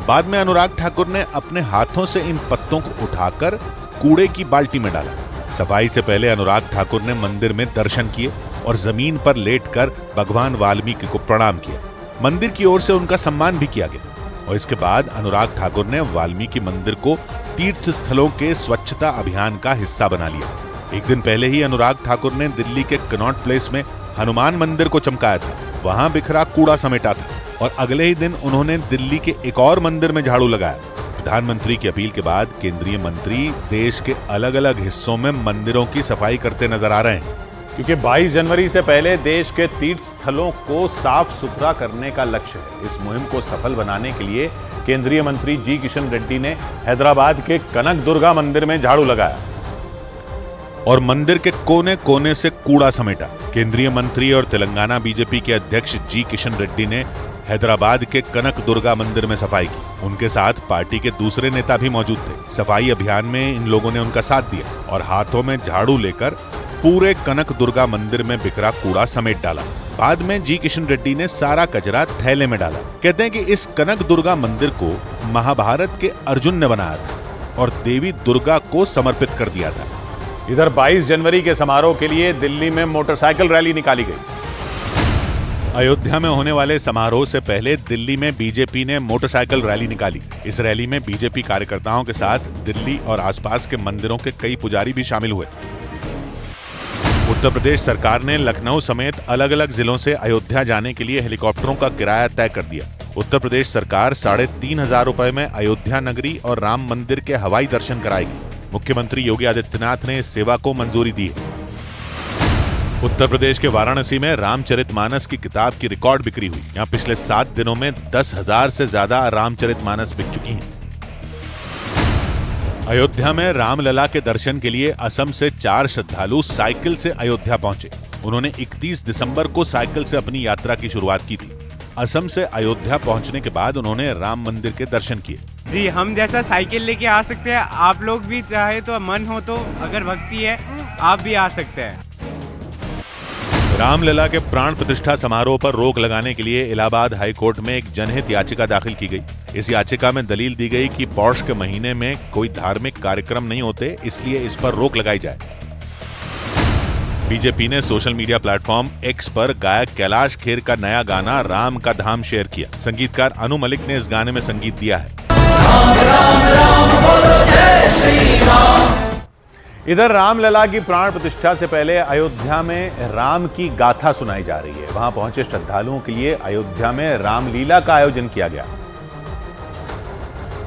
बाद में अनुराग ठाकुर ने अपने हाथों से इन पत्तों को उठाकर कूड़े की बाल्टी में डाला। सफाई से पहले अनुराग ठाकुर ने मंदिर में दर्शन किए और जमीन पर लेटकर भगवान वाल्मीकि को प्रणाम किया। मंदिर की ओर से उनका सम्मान भी किया गया और इसके बाद अनुराग ठाकुर ने वाल्मीकि मंदिर को तीर्थ स्थलों के स्वच्छता अभियान का हिस्सा बना लिया। एक दिन पहले ही अनुराग ठाकुर ने दिल्ली के कनॉट प्लेस में हनुमान मंदिर को चमकाया था। वहां बिखरा कूड़ा समेटा था और अगले ही दिन उन्होंने दिल्ली के एक और मंदिर में झाड़ू लगाया। प्रधानमंत्री की अपील के बाद केंद्रीय मंत्री देश के अलग अलग हिस्सों में मंदिरों की सफाई करते नजर आ रहे हैं, क्योंकि 22 जनवरी से पहले देश के तीर्थ स्थलों को साफ सुथरा करने का लक्ष्य है। इस मुहिम को सफल बनाने के लिए केंद्रीय मंत्री जी किशन रेड्डी ने हैदराबाद के कनक दुर्गा मंदिर में झाड़ू लगाया और मंदिर के कोने कोने से कूड़ा समेटा। केंद्रीय मंत्री और तेलंगाना बीजेपी के अध्यक्ष जी किशन रेड्डी ने हैदराबाद के कनक दुर्गा मंदिर में सफाई की। उनके साथ पार्टी के दूसरे नेता भी मौजूद थे। सफाई अभियान में इन लोगों ने उनका साथ दिया और हाथों में झाड़ू लेकर पूरे कनक दुर्गा मंदिर में बिखरा कूड़ा समेट डाला। बाद में जी किशन रेड्डी ने सारा कचरा थैले में डाला। कहते हैं कि इस कनक दुर्गा मंदिर को महाभारत के अर्जुन ने बनाया था और देवी दुर्गा को समर्पित कर दिया था। इधर 22 जनवरी के समारोह के लिए दिल्ली में मोटरसाइकिल रैली निकाली गई। अयोध्या में होने वाले समारोह से पहले दिल्ली में बीजेपी ने मोटरसाइकिल रैली निकाली। इस रैली में बीजेपी कार्यकर्ताओं के साथ दिल्ली और आसपास के मंदिरों के कई पुजारी भी शामिल हुए। उत्तर प्रदेश सरकार ने लखनऊ समेत अलग अलग जिलों से अयोध्या जाने के लिए हेलीकॉप्टरों का किराया तय कर दिया। उत्तर प्रदेश सरकार 3,500 रुपए में अयोध्या नगरी और राम मंदिर के हवाई दर्शन कराएगी। मुख्यमंत्री योगी आदित्यनाथ ने इस सेवा को मंजूरी दी है। उत्तर प्रदेश के वाराणसी में रामचरितमानस की किताब की रिकॉर्ड बिक्री हुई। यहाँ पिछले 7 दिनों में 10,000 से ज्यादा रामचरितमानस बिक चुकी हैं। अयोध्या में रामलला के दर्शन के लिए असम से 4 श्रद्धालु साइकिल से अयोध्या पहुंचे। उन्होंने 31 दिसंबर को साइकिल से अपनी यात्रा की शुरुआत की थी। असम से अयोध्या पहुंचने के बाद उन्होंने राम मंदिर के दर्शन किए। जी, हम जैसा साइकिल लेके आ सकते हैं, आप लोग भी चाहे तो, मन हो तो, अगर भक्ति है आप भी आ सकते हैं। रामलला के प्राण प्रतिष्ठा समारोह पर रोक लगाने के लिए इलाहाबाद हाई कोर्ट में एक जनहित याचिका दाखिल की गई। इस याचिका में दलील दी गई कि पौष के महीने में कोई धार्मिक कार्यक्रम नहीं होते, इसलिए इस पर रोक लगाई जाए। बीजेपी ने सोशल मीडिया प्लेटफॉर्म एक्स पर गायक कैलाश खेर का नया गाना राम का धाम शेयर किया। संगीतकार अनु मलिक ने इस गाने में संगीत दिया है। राम राम राम बोलो जय श्री राम। इधर रामलला की प्राण प्रतिष्ठा से पहले अयोध्या में राम की गाथा सुनाई जा रही है। वहां पहुंचे श्रद्धालुओं के लिए अयोध्या में रामलीला का आयोजन किया गया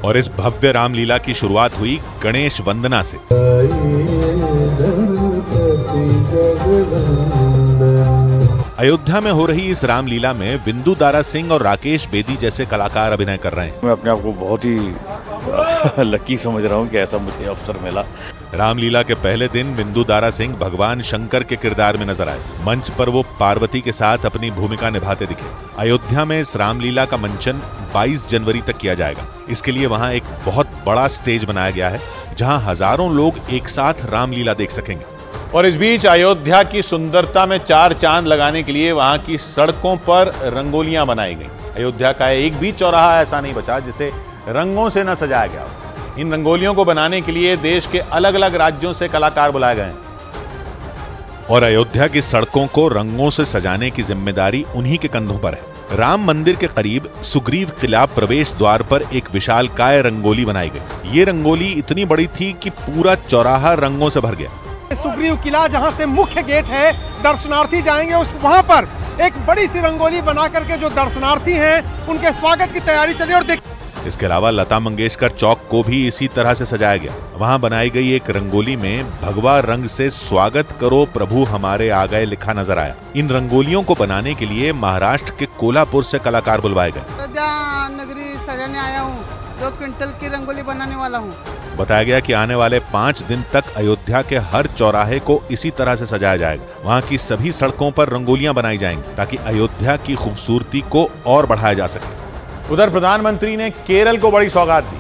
और इस भव्य रामलीला की शुरुआत हुई गणेश वंदना से। अयोध्या में हो रही इस रामलीला में बिंदु दारा सिंह और राकेश बेदी जैसे कलाकार अभिनय कर रहे हैं। मैं अपने आप को बहुत ही लकी समझ रहा हूं कि ऐसा मुझे अवसर मिला। रामलीला के पहले दिन बिंदु दारा सिंह भगवान शंकर के किरदार में नजर आए। मंच पर वो पार्वती के साथ अपनी भूमिका निभाते दिखे। अयोध्या में इस रामलीला का मंचन 22 जनवरी तक किया जाएगा। इसके लिए वहां एक बहुत बड़ा स्टेज बनाया गया है, जहां हजारों लोग एक साथ रामलीला देख सकेंगे। और इस बीच अयोध्या की सुंदरता में 4 चांद लगाने के लिए वहां की सड़कों पर रंगोलियां बनाई गई। अयोध्या का एक भी चौराहा ऐसा नहीं बचा जिसे रंगों से न सजाया गया हो। इन रंगोलियों को बनाने के लिए देश के अलग अलग राज्यों से कलाकार बुलाए गए हैं और अयोध्या की सड़कों को रंगों से सजाने की जिम्मेदारी उन्हीं के कंधों पर है। राम मंदिर के करीब सुग्रीव किला प्रवेश द्वार पर एक विशालकाय रंगोली बनाई गई। ये रंगोली इतनी बड़ी थी कि पूरा चौराहा रंगों से भर गया। सुग्रीव किला जहां से मुख्य गेट है, दर्शनार्थी जाएंगे उस वहां पर एक बड़ी सी रंगोली बना करके जो दर्शनार्थी हैं उनके स्वागत की तैयारी चली। और इसके अलावा लता मंगेशकर चौक को भी इसी तरह से सजाया गया। वहां बनाई गई एक रंगोली में भगवा रंग से स्वागत करो प्रभु हमारे आ गए लिखा नजर आया। इन रंगोलियों को बनाने के लिए महाराष्ट्र के कोल्हापुर से कलाकार बुलवाए गए। अयोध्या नगरी सजाने आया हूँ, 2 क्विंटल की रंगोली बनाने वाला हूँ। बताया गया कि आने वाले 5 दिन तक अयोध्या के हर चौराहे को इसी तरह से सजाया जाएगा। वहां की सभी सड़कों पर रंगोलियां बनाई जाएंगी ताकि अयोध्या की खूबसूरती को और बढ़ाया जा सके। उधर प्रधानमंत्री ने केरल को बड़ी सौगात दी।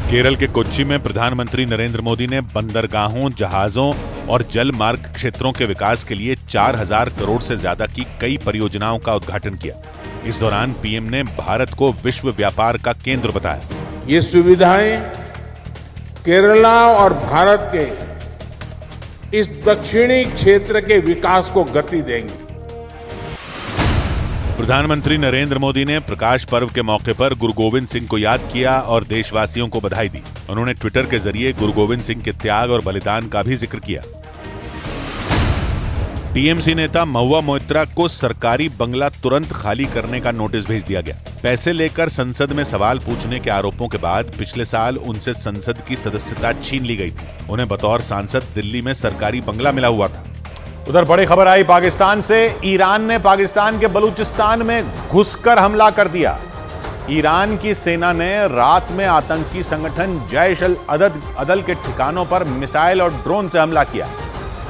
केरल के कोच्चि में प्रधानमंत्री नरेंद्र मोदी ने बंदरगाहों, जहाजों और जल मार्ग क्षेत्रों के विकास के लिए 4,000 करोड़ से ज्यादा की कई परियोजनाओं का उद्घाटन किया। इस दौरान पीएम ने भारत को विश्व व्यापार का केंद्र बताया। ये सुविधाएं केरला और भारत के इस दक्षिणी क्षेत्र के विकास को गति देंगी। प्रधानमंत्री नरेंद्र मोदी ने प्रकाश पर्व के मौके पर गुरु गोविंद सिंह को याद किया और देशवासियों को बधाई दी। उन्होंने ट्विटर के जरिए गुरु गोविंद सिंह के त्याग और बलिदान का भी जिक्र किया। टीएमसी नेता महुआ मोइत्रा को सरकारी बंगला तुरंत खाली करने का नोटिस भेज दिया गया। पैसे लेकर संसद में सवाल पूछने के आरोपों के बाद पिछले साल उनसे संसद की सदस्यता छीन ली गई थी। उन्हें बतौर सांसद दिल्ली में सरकारी बंगला मिला हुआ था। उधर बड़ी खबर आई पाकिस्तान से। ईरान ने पाकिस्तान के बलूचिस्तान में घुसकर हमला कर दिया। ईरान की सेना ने रात में आतंकी संगठन जैश अल अदल के ठिकानों पर मिसाइल और ड्रोन से हमला किया।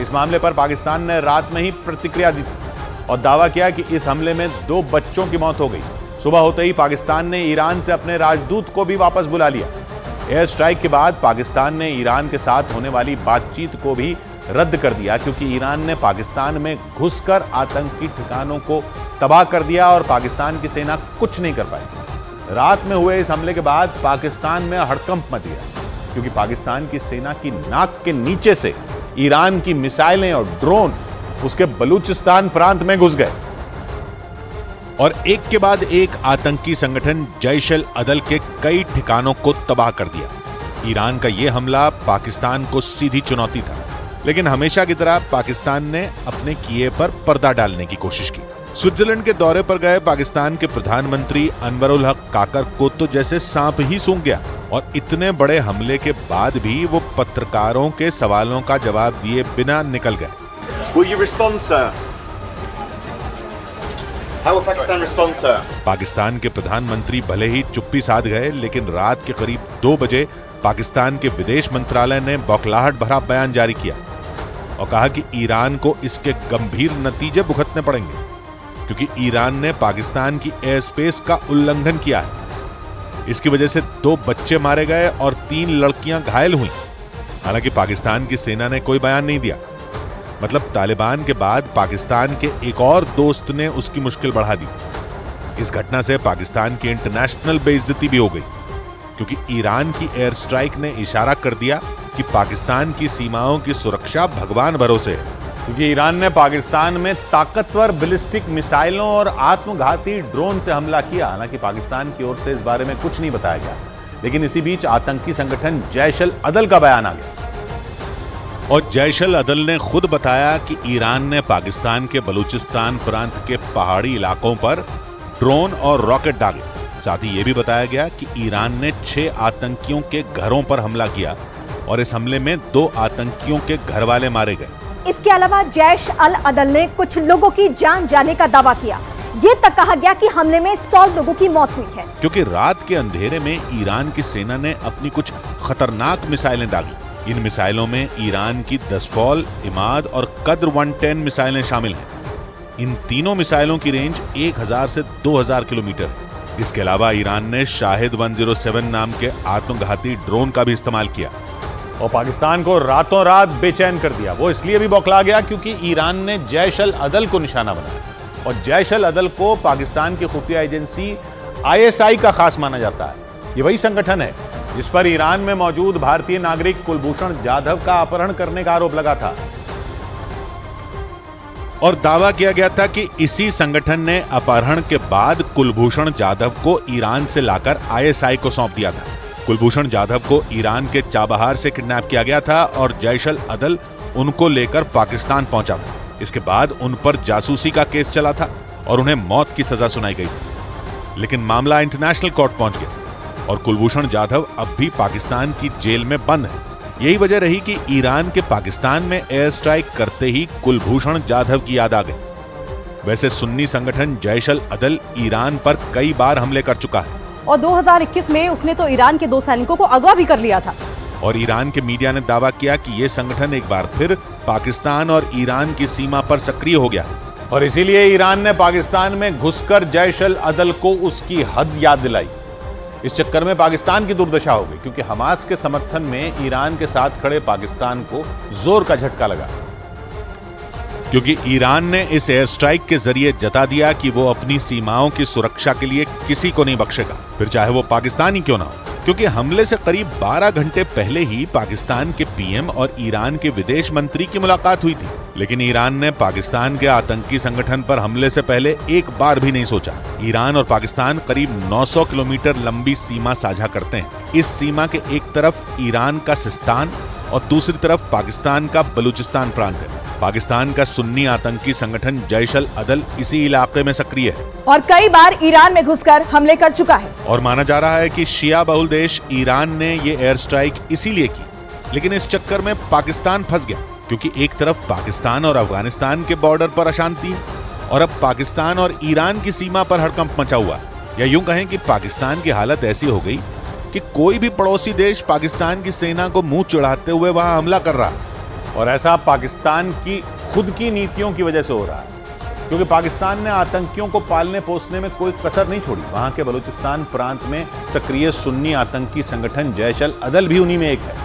इस मामले पर पाकिस्तान ने रात में ही प्रतिक्रिया दी थी और दावा किया कि इस हमले में 2 बच्चों की मौत हो गई। सुबह होते ही पाकिस्तान ने ईरान से अपने राजदूत को भी वापस बुला लिया। एयर स्ट्राइक के बाद पाकिस्तान ने ईरान के साथ होने वाली बातचीत को भी रद्द कर दिया, क्योंकि ईरान ने पाकिस्तान में घुसकर आतंकी ठिकानों को तबाह कर दिया और पाकिस्तान की सेना कुछ नहीं कर पाई। रात में हुए इस हमले के बाद पाकिस्तान में हड़कंप मच गया, क्योंकि पाकिस्तान की सेना की नाक के नीचे से ईरान की मिसाइलें और ड्रोन उसके बलूचिस्तान प्रांत में घुस गए और एक के बाद एक आतंकी संगठन जैश अल अदल के कई ठिकानों को तबाह कर दिया। ईरान का यह हमला पाकिस्तान को सीधी चुनौती था, लेकिन हमेशा की तरह पाकिस्तान ने अपने किए पर पर्दा डालने की कोशिश की। स्विट्जरलैंड के दौरे पर गए पाकिस्तान के प्रधानमंत्री अनवरुल हक काकर को तो जैसे सांप ही सूंघ गया और इतने बड़े हमले के बाद भी वो पत्रकारों के सवालों का जवाब दिए बिना निकल गए। Will you respond, sir? How will Pakistan respond, sir? Pakistan के प्रधानमंत्री भले ही चुप्पी साध गए, लेकिन रात के करीब 2 बजे पाकिस्तान के विदेश मंत्रालय ने बौखलाहट भरा बयान जारी किया और कहा कि ईरान को इसके गंभीर नतीजे भुगतने पड़ेंगे, क्योंकि ईरान ने पाकिस्तान की एयर स्पेस का उल्लंघन किया है। इसकी वजह से 2 बच्चे मारे गए और 3 लड़कियां घायल हुई। हालांकि पाकिस्तान की सेना ने कोई बयान नहीं दिया। मतलब तालिबान के बाद पाकिस्तान के एक और दोस्त ने उसकी मुश्किल बढ़ा दी। इस घटना से पाकिस्तान की इंटरनेशनल बेइज्जती भी हो गई, क्योंकि ईरान की एयर स्ट्राइक ने इशारा कर दिया कि पाकिस्तान की सीमाओं की सुरक्षा भगवान भरोसे है। क्योंकि ईरान ने पाकिस्तान में ताकतवर बैलिस्टिक मिसाइलों और आत्मघाती ड्रोन से हमला किया। हालांकि पाकिस्तान की ओर से इस बारे में कुछ नहीं बताया गया, लेकिन इसी बीच आतंकी संगठन जैश अल अदल का बयान आ गया और जैश अल अदल ने खुद बताया कि ईरान ने पाकिस्तान के बलूचिस्तान प्रांत के पहाड़ी इलाकों पर ड्रोन और रॉकेट दागे। साथ ही यह भी बताया गया कि ईरान ने 6 आतंकियों के घरों पर हमला किया और इस हमले में 2 आतंकियों के घर वाले मारे गए। इसके अलावा जैश अल अदल ने कुछ लोगों की जान जाने का दावा किया। ये तक कहा गया कि हमले में 100 लोगों की मौत हुई है, क्योंकि रात के अंधेरे में ईरान की सेना ने अपनी कुछ खतरनाक मिसाइलें दागी। इन मिसाइलों में ईरान की दसफॉल, इमाद और कद्र 110 मिसाइलें शामिल हैं। इन तीनों मिसाइलों की रेंज 1000 से 2000 किलोमीटर है। इसके अलावा ईरान ने शाहिद 107 नाम के आत्मघाती ड्रोन का भी इस्तेमाल किया और पाकिस्तान को रातों रात बेचैन कर दिया। वो इसलिए भी बौखला गया क्योंकि ईरान ने जैश अल अदल को निशाना बनाया और जैश अल अदल को पाकिस्तान की खुफिया एजेंसी ISI का खास माना जाता है। ये वही संगठन है जिस पर ईरान में मौजूद भारतीय नागरिक कुलभूषण जाधव का अपहरण करने का आरोप लगा था और दावा किया गया था कि इसी संगठन ने अपहरण के बाद कुलभूषण जाधव को ईरान से लाकर ISI को सौंप दिया था। कुलभूषण जाधव को ईरान के चाबहार से किडनैप किया गया था और जैश अल अदल उनको लेकर पाकिस्तान पहुंचा था। इसके बाद उन पर जासूसी का केस चला था और उन्हें मौत की सजा सुनाई गई थी, लेकिन मामला इंटरनेशनल कोर्ट पहुंच गया और कुलभूषण जाधव अब भी पाकिस्तान की जेल में बंद है। यही वजह रही कि ईरान के पाकिस्तान में एयर स्ट्राइक करते ही कुलभूषण जाधव की याद आ गई। वैसे सुन्नी संगठन जैश अल अदल ईरान पर कई बार हमले कर चुका है और 2021 में उसने तो ईरान के 2 सैनिकों को अगवा भी कर लिया था। और ईरान के मीडिया ने दावा किया कि यह संगठन एक बार फिर पाकिस्तान और ईरान की सीमा पर सक्रिय हो गया और इसीलिए ईरान ने पाकिस्तान में घुसकर जैश अल अदल को उसकी हद याद दिलाई। इस चक्कर में पाकिस्तान की दुर्दशा हो गई, क्योंकि हमास के समर्थन में ईरान के साथ खड़े पाकिस्तान को जोर का झटका लगा, क्योंकि ईरान ने इस एयर स्ट्राइक के जरिए जता दिया कि वो अपनी सीमाओं की सुरक्षा के लिए किसी को नहीं बख्शेगा, फिर चाहे वो पाकिस्तान ही क्यों ना हो। क्योंकि हमले से करीब 12 घंटे पहले ही पाकिस्तान के PM और ईरान के विदेश मंत्री की मुलाकात हुई थी, लेकिन ईरान ने पाकिस्तान के आतंकी संगठन पर हमले से पहले एक बार भी नहीं सोचा। ईरान और पाकिस्तान करीब 900 किलोमीटर लंबी सीमा साझा करते हैं। इस सीमा के एक तरफ ईरान का सिस्तान और दूसरी तरफ पाकिस्तान का बलूचिस्तान प्रांत है। पाकिस्तान का सुन्नी आतंकी संगठन जैश अल अदल इसी इलाके में सक्रिय है और कई बार ईरान में घुसकर हमले कर चुका है। और माना जा रहा है कि शिया बहुल देश ईरान ने ये एयर स्ट्राइक इसीलिए की, लेकिन इस चक्कर में पाकिस्तान फंस गया, क्योंकि एक तरफ पाकिस्तान और अफगानिस्तान के बॉर्डर पर अशांति और अब पाकिस्तान और ईरान की सीमा पर हड़कंप मचा हुआ है। या यूं कहें कि पाकिस्तान की हालत ऐसी हो गई कि कोई भी पड़ोसी देश पाकिस्तान की सेना को मुंह चिढ़ाते हुए वहां हमला कर रहा है। और ऐसा पाकिस्तान की खुद की नीतियों की वजह से हो रहा है, क्योंकि पाकिस्तान ने आतंकियों को पालने पोसने में कोई कसर नहीं छोड़ी। वहां के बलूचिस्तान प्रांत में सक्रिय सुन्नी आतंकी संगठन जैश अल अदल भी उन्हीं में एक है,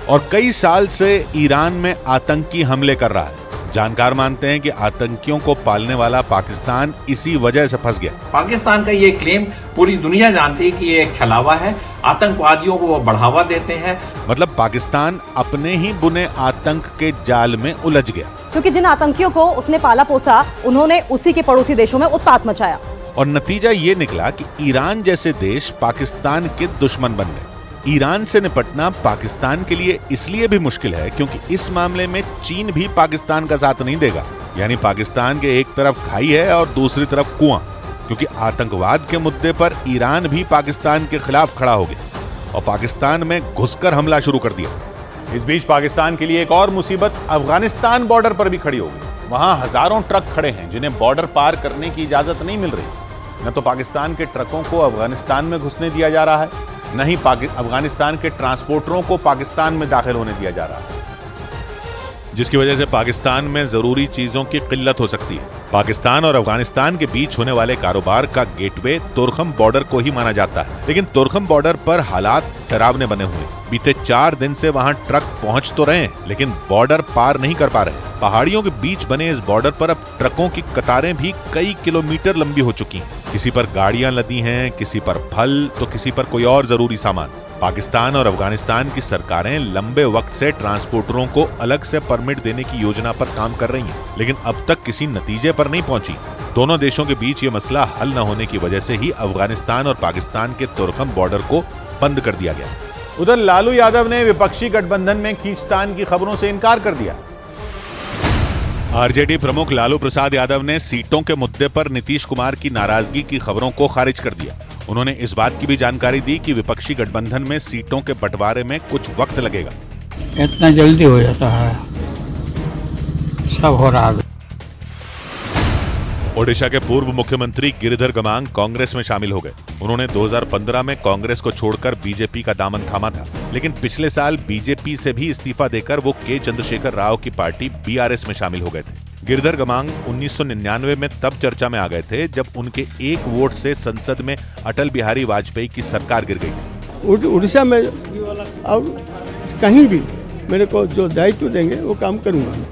और कई साल से ईरान में आतंकी हमले कर रहा है। जानकार मानते हैं कि आतंकियों को पालने वाला पाकिस्तान इसी वजह से फंस गया। पाकिस्तान का ये क्लेम पूरी दुनिया जानती है कि ये एक छलावा है, आतंकवादियों को वो बढ़ावा देते हैं। मतलब पाकिस्तान अपने ही बुने आतंक के जाल में उलझ गया, क्योंकि जिन आतंकियों को उसने पाला पोसा उन्होंने उसी के पड़ोसी देशों में उत्पात मचाया, और नतीजा ये निकला कि ईरान जैसे देश पाकिस्तान के दुश्मन बन गए। ईरान से निपटना पाकिस्तान के लिए इसलिए भी मुश्किल है क्योंकि इस मामले में चीन भी पाकिस्तान का साथ नहीं देगा। यानी पाकिस्तान के एक तरफ खाई है और दूसरी तरफ कुआं, क्योंकि आतंकवाद के मुद्दे पर ईरान भी पाकिस्तान के खिलाफ खड़ा हो गया और पाकिस्तान में घुसकर हमला शुरू कर दिया। इस बीच पाकिस्तान के लिए एक और मुसीबत अफगानिस्तान बॉर्डर पर भी खड़ी हो गई। वहां हजारों ट्रक खड़े हैं जिन्हें बॉर्डर पार करने की इजाजत नहीं मिल रही। न तो पाकिस्तान के ट्रकों को अफगानिस्तान में घुसने दिया जा रहा है, न ही अफगानिस्तान के ट्रांसपोर्टरों को पाकिस्तान में दाखिल होने दिया जा रहा है, जिसकी वजह से पाकिस्तान में जरूरी चीजों की किल्लत हो सकती है। पाकिस्तान और अफगानिस्तान के बीच होने वाले कारोबार का गेटवे तोरखम बॉर्डर को ही माना जाता है, लेकिन तोरखम बॉर्डर पर हालात डरावने बने हुए। बीते 4 दिन से वहां ट्रक पहुंच तो रहे हैं, लेकिन बॉर्डर पार नहीं कर पा रहे। पहाड़ियों के बीच बने इस बॉर्डर पर अब ट्रकों की कतारें भी कई किलोमीटर लंबी हो चुकी हैं। किसी पर गाड़ियां लदी हैं, किसी पर फल, तो किसी पर कोई और जरूरी सामान। पाकिस्तान और अफगानिस्तान की सरकारें लंबे वक्त से ट्रांसपोर्टरों को अलग से परमिट देने की योजना पर काम कर रही हैं, लेकिन अब तक किसी नतीजे पर नहीं पहुंची। दोनों देशों के बीच ये मसला हल न होने की वजह से ही अफगानिस्तान और पाकिस्तान के तोरखम बॉर्डर को बंद कर दिया गया। उधर लालू यादव ने विपक्षी गठबंधन में खींचतान की खबरों से इनकार कर दिया। आरजेडी प्रमुख लालू प्रसाद यादव ने सीटों के मुद्दे पर नीतीश कुमार की नाराजगी की खबरों को खारिज कर दिया। उन्होंने इस बात की भी जानकारी दी कि विपक्षी गठबंधन में सीटों के बंटवारे में कुछ वक्त लगेगा। इतना जल्दी हो जाता है, सब हो रहा है। ओडिशा के पूर्व मुख्यमंत्री गिरिधर गमांग कांग्रेस में शामिल हो गए। उन्होंने 2015 में कांग्रेस को छोड़कर बीजेपी का दामन थामा था, लेकिन पिछले साल बीजेपी से भी इस्तीफा देकर वो के चंद्रशेखर राव की पार्टी बीआरएस में शामिल हो गए थे। गिरिधर गमांग 1999 में तब चर्चा में आ गए थे जब उनके एक वोट से संसद में अटल बिहारी वाजपेयी की सरकार गिर गई थी। उड़ीसा में और कहीं भी मेरे को जो दायित्व देंगे वो काम करूंगा।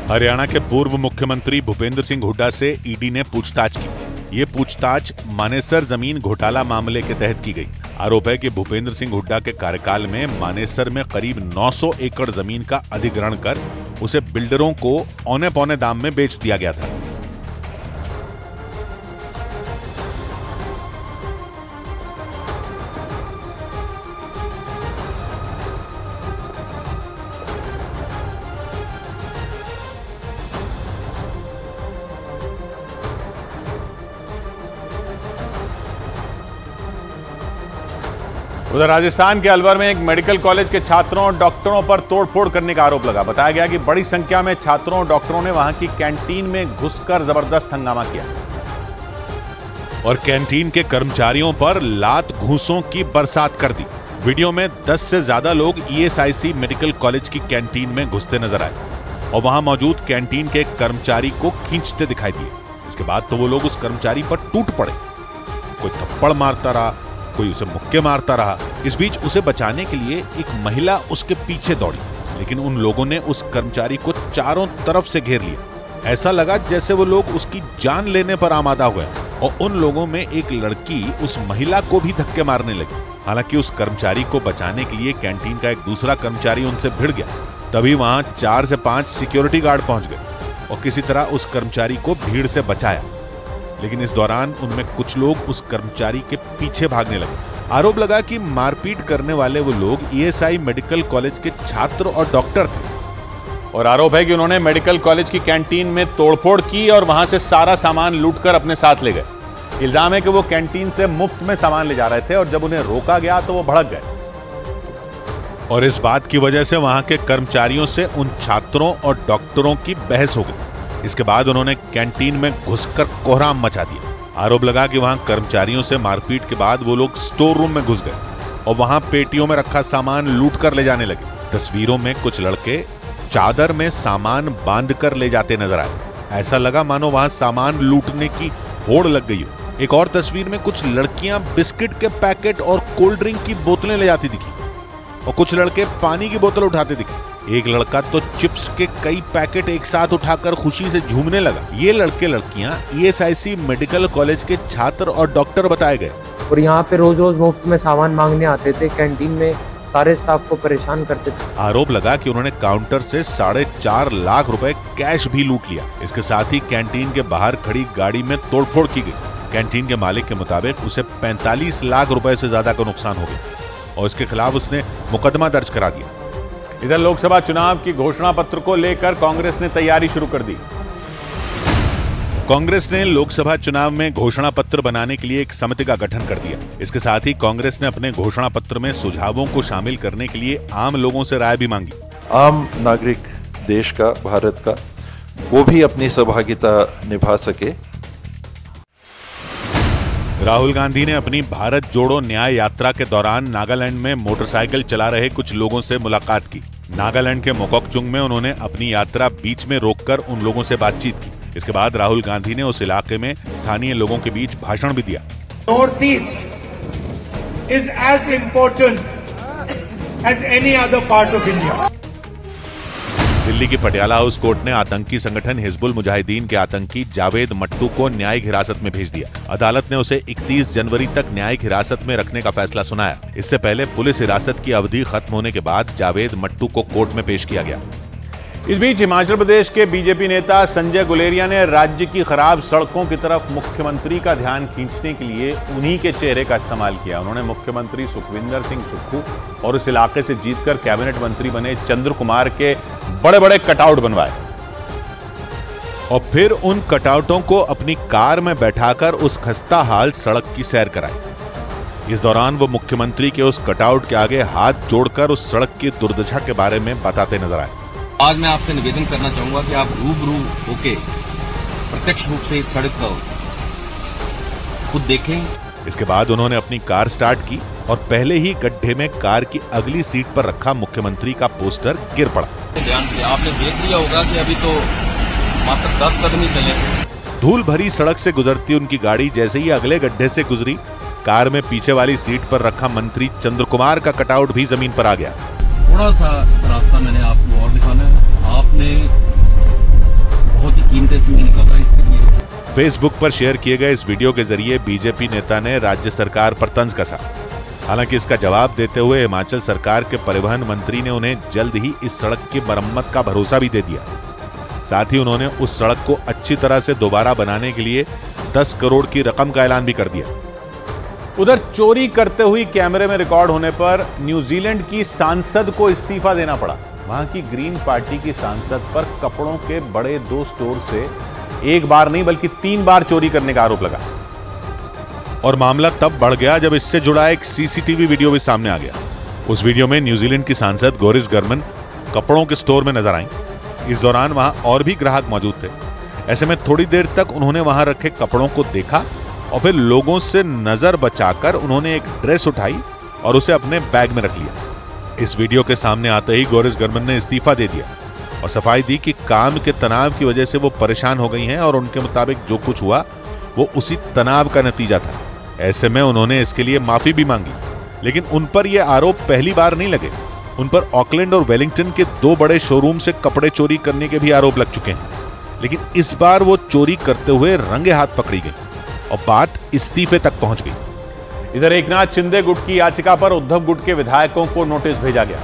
हरियाणा के पूर्व मुख्यमंत्री भूपेंद्र सिंह हुड्डा से ईडी ने पूछताछ की। ये पूछताछ मानेसर जमीन घोटाला मामले के तहत की गई। आरोप है कि भूपेंद्र सिंह हुड्डा के कार्यकाल में मानेसर में करीब 900 एकड़ जमीन का अधिग्रहण कर उसे बिल्डरों को औने पौने दाम में बेच दिया गया था। उधर राजस्थान के अलवर में एक मेडिकल कॉलेज के छात्रों और डॉक्टरों पर तोड़फोड़ करने का आरोप लगा। बताया गया कि बड़ी संख्या में छात्रों और डॉक्टरों ने वहां की कैंटीन में घुसकर जबरदस्त हंगामा किया और कैंटीन के कर्मचारियों पर लात घूंसों की बरसात कर दी। वीडियो में 10 से ज्यादा लोग ईएसआईसी मेडिकल कॉलेज की कैंटीन में घुसते नजर आए और वहां मौजूद कैंटीन के एक कर्मचारी को खींचते दिखाई दिए। इसके बाद तो वो लोग उस कर्मचारी पर टूट पड़े। कोई थप्पड़ मारता रहा, कोई उसे मुक्के मारता रहा। इस बीच उसे बचाने के लिए एक महिला उसके पीछे दौड़ी, लेकिन उन लोगों ने उस कर्मचारी को चारों तरफ से घेर लिया। ऐसा लगा जैसे वो लोग उसकी जान लेने पर आमादा हुए और उन लोगों में एक लड़की उस महिला को भी धक्के मारने लगी। हालांकि उस कर्मचारी को बचाने के लिए कैंटीन का एक दूसरा कर्मचारी उनसे भिड़ गया। तभी वहां 4 से 5 सिक्योरिटी गार्ड पहुंच गए और किसी तरह उस कर्मचारी को भीड़ से बचाया, लेकिन इस दौरान उनमें कुछ लोग उस कर्मचारी के पीछे भागने लगे। आरोप लगा कि मारपीट करने वाले वो लोग ईएसआई मेडिकल कॉलेज के छात्र और डॉक्टर थे और आरोप है कि उन्होंने मेडिकल कॉलेज की कैंटीन में तोड़फोड़ की और वहां से सारा सामान लूटकर अपने साथ ले गए। इल्जाम है कि वो कैंटीन से मुफ्त में सामान ले जा रहे थे और जब उन्हें रोका गया तो वो भड़क गए और इस बात की वजह से वहां के कर्मचारियों से उन छात्रों और डॉक्टरों की बहस हो गई। इसके बाद उन्होंने कैंटीन में घुसकर कोहराम मचा दिया। आरोप लगा कि वहां कर्मचारियों से मारपीट के बाद वो लोग स्टोर रूम में घुस गए और वहां पेटियों में रखा सामान लूट कर ले जाने लगे। तस्वीरों में कुछ लड़के चादर में सामान बांध कर ले जाते नजर आए। ऐसा लगा मानो वहां सामान लूटने की होड़ लग गई हो। एक और तस्वीर में कुछ लड़कियां बिस्किट के पैकेट और कोल्ड ड्रिंक की बोतलें ले जाती दिखी और कुछ लड़के पानी की बोतल उठाते दिखे। एक लड़का तो चिप्स के कई पैकेट एक साथ उठाकर खुशी से झूमने लगा। ये लड़के लड़कियां ESIC मेडिकल कॉलेज के छात्र और डॉक्टर बताए गए और यहाँ पे रोज रोज मुफ्त में सामान मांगने आते थे। कैंटीन में सारे स्टाफ को परेशान करते थे। आरोप लगा कि उन्होंने काउंटर से 4.5 लाख रुपए कैश भी लूट लिया। इसके साथ ही कैंटीन के बाहर खड़ी गाड़ी में तोड़फोड़ की गई। कैंटीन के मालिक के मुताबिक उसे 45 लाख रुपए से ज्यादा का नुकसान हो गया और इसके खिलाफ उसने मुकदमा दर्ज करा दिया। इधर लोकसभा चुनाव की घोषणा पत्र को लेकर कांग्रेस ने तैयारी शुरू कर दी। कांग्रेस ने लोकसभा चुनाव में घोषणा पत्र बनाने के लिए एक समिति का गठन कर दिया। इसके साथ ही कांग्रेस ने अपने घोषणा पत्र में सुझावों को शामिल करने के लिए आम लोगों से राय भी मांगी। आम नागरिक देश का, भारत का, वो भी अपनी सहभागिता निभा सके। राहुल गांधी ने अपनी भारत जोड़ो न्याय यात्रा के दौरान नागालैंड में मोटरसाइकिल चला रहे कुछ लोगों से मुलाकात की। नागालैंड के मोकोकचुंग में उन्होंने अपनी यात्रा बीच में रोककर उन लोगों से बातचीत की। इसके बाद राहुल गांधी ने उस इलाके में स्थानीय लोगों के बीच भाषण भी दिया। North East is as important as any other part of India. Delhi की पटियाला हाउस कोर्ट ने आतंकी संगठन हिजबुल मुजाहिदीन के आतंकी जावेद मट्टू को न्यायिक हिरासत में भेज दिया। अदालत ने उसे 31 जनवरी तक न्यायिक हिरासत में रखने का फैसला सुनाया। इससे पहले पुलिस हिरासत की अवधि खत्म होने के बाद जावेद मट्टू को कोर्ट में पेश किया गया। इस बीच हिमाचल प्रदेश के बीजेपी नेता संजय गुलेरिया ने राज्य की खराब सड़कों की तरफ मुख्यमंत्री का ध्यान खींचने के लिए उन्हीं के चेहरे का इस्तेमाल किया। उन्होंने मुख्यमंत्री सुखविंदर सिंह सुक्खू और इस इलाके से जीतकर कैबिनेट मंत्री बने चंद्र कुमार के बड़े बड़े कटआउट बनवाए और फिर उन कटआउटों को अपनी कार में बैठाकर उस खस्ता हाल सड़क की सैर कराई। इस दौरान वो मुख्यमंत्री के उस कटआउट के आगे हाथ जोड़कर उस सड़क की दुर्दशा के बारे में बताते नजर आए। आज मैं आपसे निवेदन करना चाहूंगा कि आप रूबरू होके प्रत्यक्ष रूप से इस सड़क को खुद देखें। इसके बाद उन्होंने अपनी कार स्टार्ट की और पहले ही गड्ढे में कार की अगली सीट पर रखा मुख्यमंत्री का पोस्टर गिर पड़ा। ध्यान से आपने देख लिया होगा कि अभी तो मात्र 10 कदम ही चले। धूल भरी सड़क से गुजरती उनकी गाड़ी जैसे ही अगले गड्ढे से गुजरी, कार में पीछे वाली सीट पर रखा मंत्री चंद्र कुमार का कटआउट भी जमीन पर आ गया। थोड़ा सा रास्ता मैंने आपको और दिखाना है। आपने बहुत ही कीमती समय निकाला इसके लिए। फेसबुक पर शेयर किए गए इस वीडियो के जरिए बीजेपी नेता ने राज्य सरकार पर तंज कसा। हालांकि इसका जवाब देते हुए हिमाचल सरकार के परिवहन मंत्री ने उन्हें जल्द ही इस सड़क की मरम्मत का भरोसा भी दे दिया। साथ ही उन्होंने उस सड़क को अच्छी तरह से दोबारा बनाने के लिए 10 करोड़ की रकम का ऐलान भी कर दिया। उधर चोरी करते हुए कैमरे में रिकॉर्ड होने पर न्यूजीलैंड की सांसद को इस्तीफा देना पड़ा। वहां की ग्रीन पार्टी की सांसद पर कपड़ों के बड़े 2 स्टोर से एक बार नहीं बल्कि 3 बार चोरी करने का आरोप लगा और मामला तब बढ़ गया जब इससे जुड़ा एक CCTV वीडियो भी सामने आ गया। उस वीडियो में न्यूजीलैंड की सांसद गोरिस गर्मन कपड़ों के स्टोर में नजर आई। इस दौरान वहां और भी ग्राहक मौजूद थे। ऐसे में थोड़ी देर तक उन्होंने वहां रखे कपड़ों को देखा और फिर लोगों से नजर बचाकर उन्होंने एक ड्रेस उठाई और उसे अपने बैग में रख लिया। इस वीडियो के सामने आते ही गोरिस गर्मन ने इस्तीफा दे दिया और सफाई दी कि काम के तनाव की वजह से वो परेशान हो गई हैं और उनके मुताबिक जो कुछ हुआ वो उसी तनाव का नतीजा था। ऐसे में उन्होंने इसके लिए माफी भी मांगी, लेकिन उन पर यह आरोप पहली बार नहीं लगे। उन पर ऑकलैंड और वेलिंगटन के 2 बड़े शोरूम से कपड़े चोरी करने के भी आरोप लग चुके हैं, लेकिन इस बार वो चोरी करते हुए रंगे हाथ पकड़ी गई और बात इस्तीफे तक पहुंच गई। इधर एकनाथ शिंदे गुट की याचिका पर उद्धव गुट के विधायकों को नोटिस भेजा गया।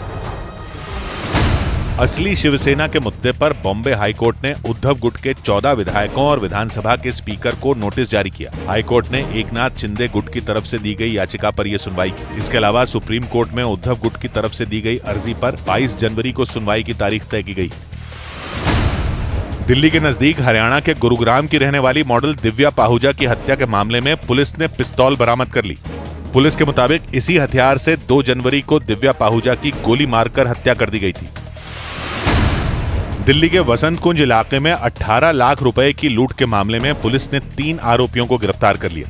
असली शिवसेना के मुद्दे पर बॉम्बे हाईकोर्ट ने उद्धव गुट के 14 विधायकों और विधानसभा के स्पीकर को नोटिस जारी किया। हाईकोर्ट ने एकनाथ शिंदे गुट की तरफ से दी गई याचिका पर यह सुनवाई की। इसके अलावा सुप्रीम कोर्ट में उद्धव गुट की तरफ से दी गई अर्जी पर 22 जनवरी को सुनवाई की तारीख तय की गई। दिल्ली के नजदीक हरियाणा के गुरुग्राम की रहने वाली मॉडल दिव्या पाहुजा की हत्या के मामले में पुलिस ने पिस्तौल बरामद कर ली। पुलिस के मुताबिक इसी हथियार से 2 जनवरी को दिव्या पाहुजा की गोली मारकर हत्या कर दी गई थी। दिल्ली के वसंत कुंज इलाके में 18 लाख रुपए की लूट के मामले में पुलिस ने 3 आरोपियों को गिरफ्तार कर लिया।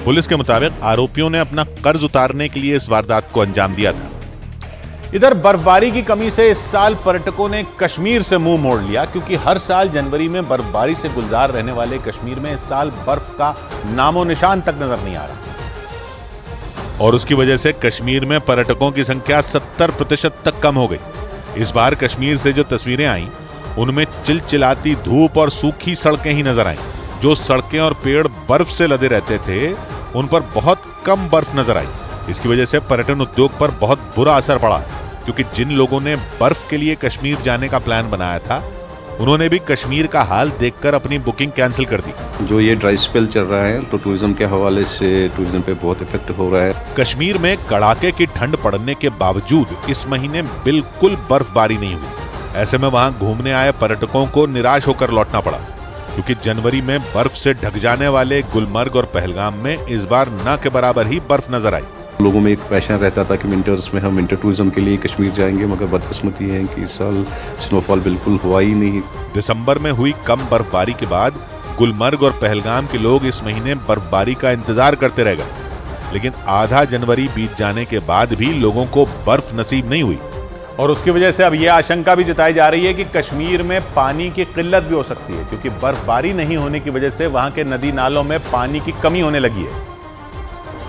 पुलिस के मुताबिक आरोपियों ने अपना कर्ज उतारने के लिए इस वारदात को अंजाम दिया था। इधर बर्फबारी की कमी से इस साल पर्यटकों ने कश्मीर से मुंह मोड़ लिया, क्योंकि हर साल जनवरी में बर्फबारी से गुलजार रहने वाले कश्मीर में इस साल बर्फ का नामो निशान तक नजर नहीं आ रहा और उसकी वजह से कश्मीर में पर्यटकों की संख्या 70% तक कम हो गई। इस बार कश्मीर से जो तस्वीरें आई उनमें चिलचिलाती धूप और सूखी सड़कें ही नजर आईं। जो सड़कें और पेड़ बर्फ से लदे रहते थे उन पर बहुत कम बर्फ नजर आई। इसकी वजह से पर्यटन उद्योग पर बहुत बुरा असर पड़ा, क्योंकि जिन लोगों ने बर्फ के लिए कश्मीर जाने का प्लान बनाया था उन्होंने भी कश्मीर का हाल देखकर अपनी बुकिंग कैंसिल कर दी। जो ये ड्राई स्पेल चल रहा है तो टूरिज्म के हवाले से टूरिज्म पे बहुत इफेक्ट हो रहा है। कश्मीर में कड़ाके की ठंड पड़ने के बावजूद इस महीने बिल्कुल बर्फबारी नहीं हुई। ऐसे में वहां घूमने आए पर्यटकों को निराश होकर लौटना पड़ा, क्योंकि जनवरी में बर्फ से ढक जाने वाले गुलमर्ग और पहलगाम में इस बार न के बराबर ही बर्फ नजर आई। लोगों में एक पैशन रहता था कि विंटर्स में हम विंटर टूरिज्म के लिए कश्मीर जाएंगे, मगर बदकिस्मती है कि इस साल स्नोफॉल बिल्कुल हुआ ही नहीं। दिसंबर में हुई कम बर्फबारी के बाद गुलमर्ग और पहलगाम के लोग इस महीने बर्फबारी का इंतजार करते रह गए, लेकिन आधा जनवरी बीत जाने के बाद भी लोगों को बर्फ नसीब नहीं हुई और उसकी वजह से अब यह आशंका भी जताई जा रही है कि कश्मीर में पानी की किल्लत भी हो सकती है, क्योंकि बर्फबारी नहीं होने की वजह से वहां के नदी नालों में पानी की कमी होने लगी है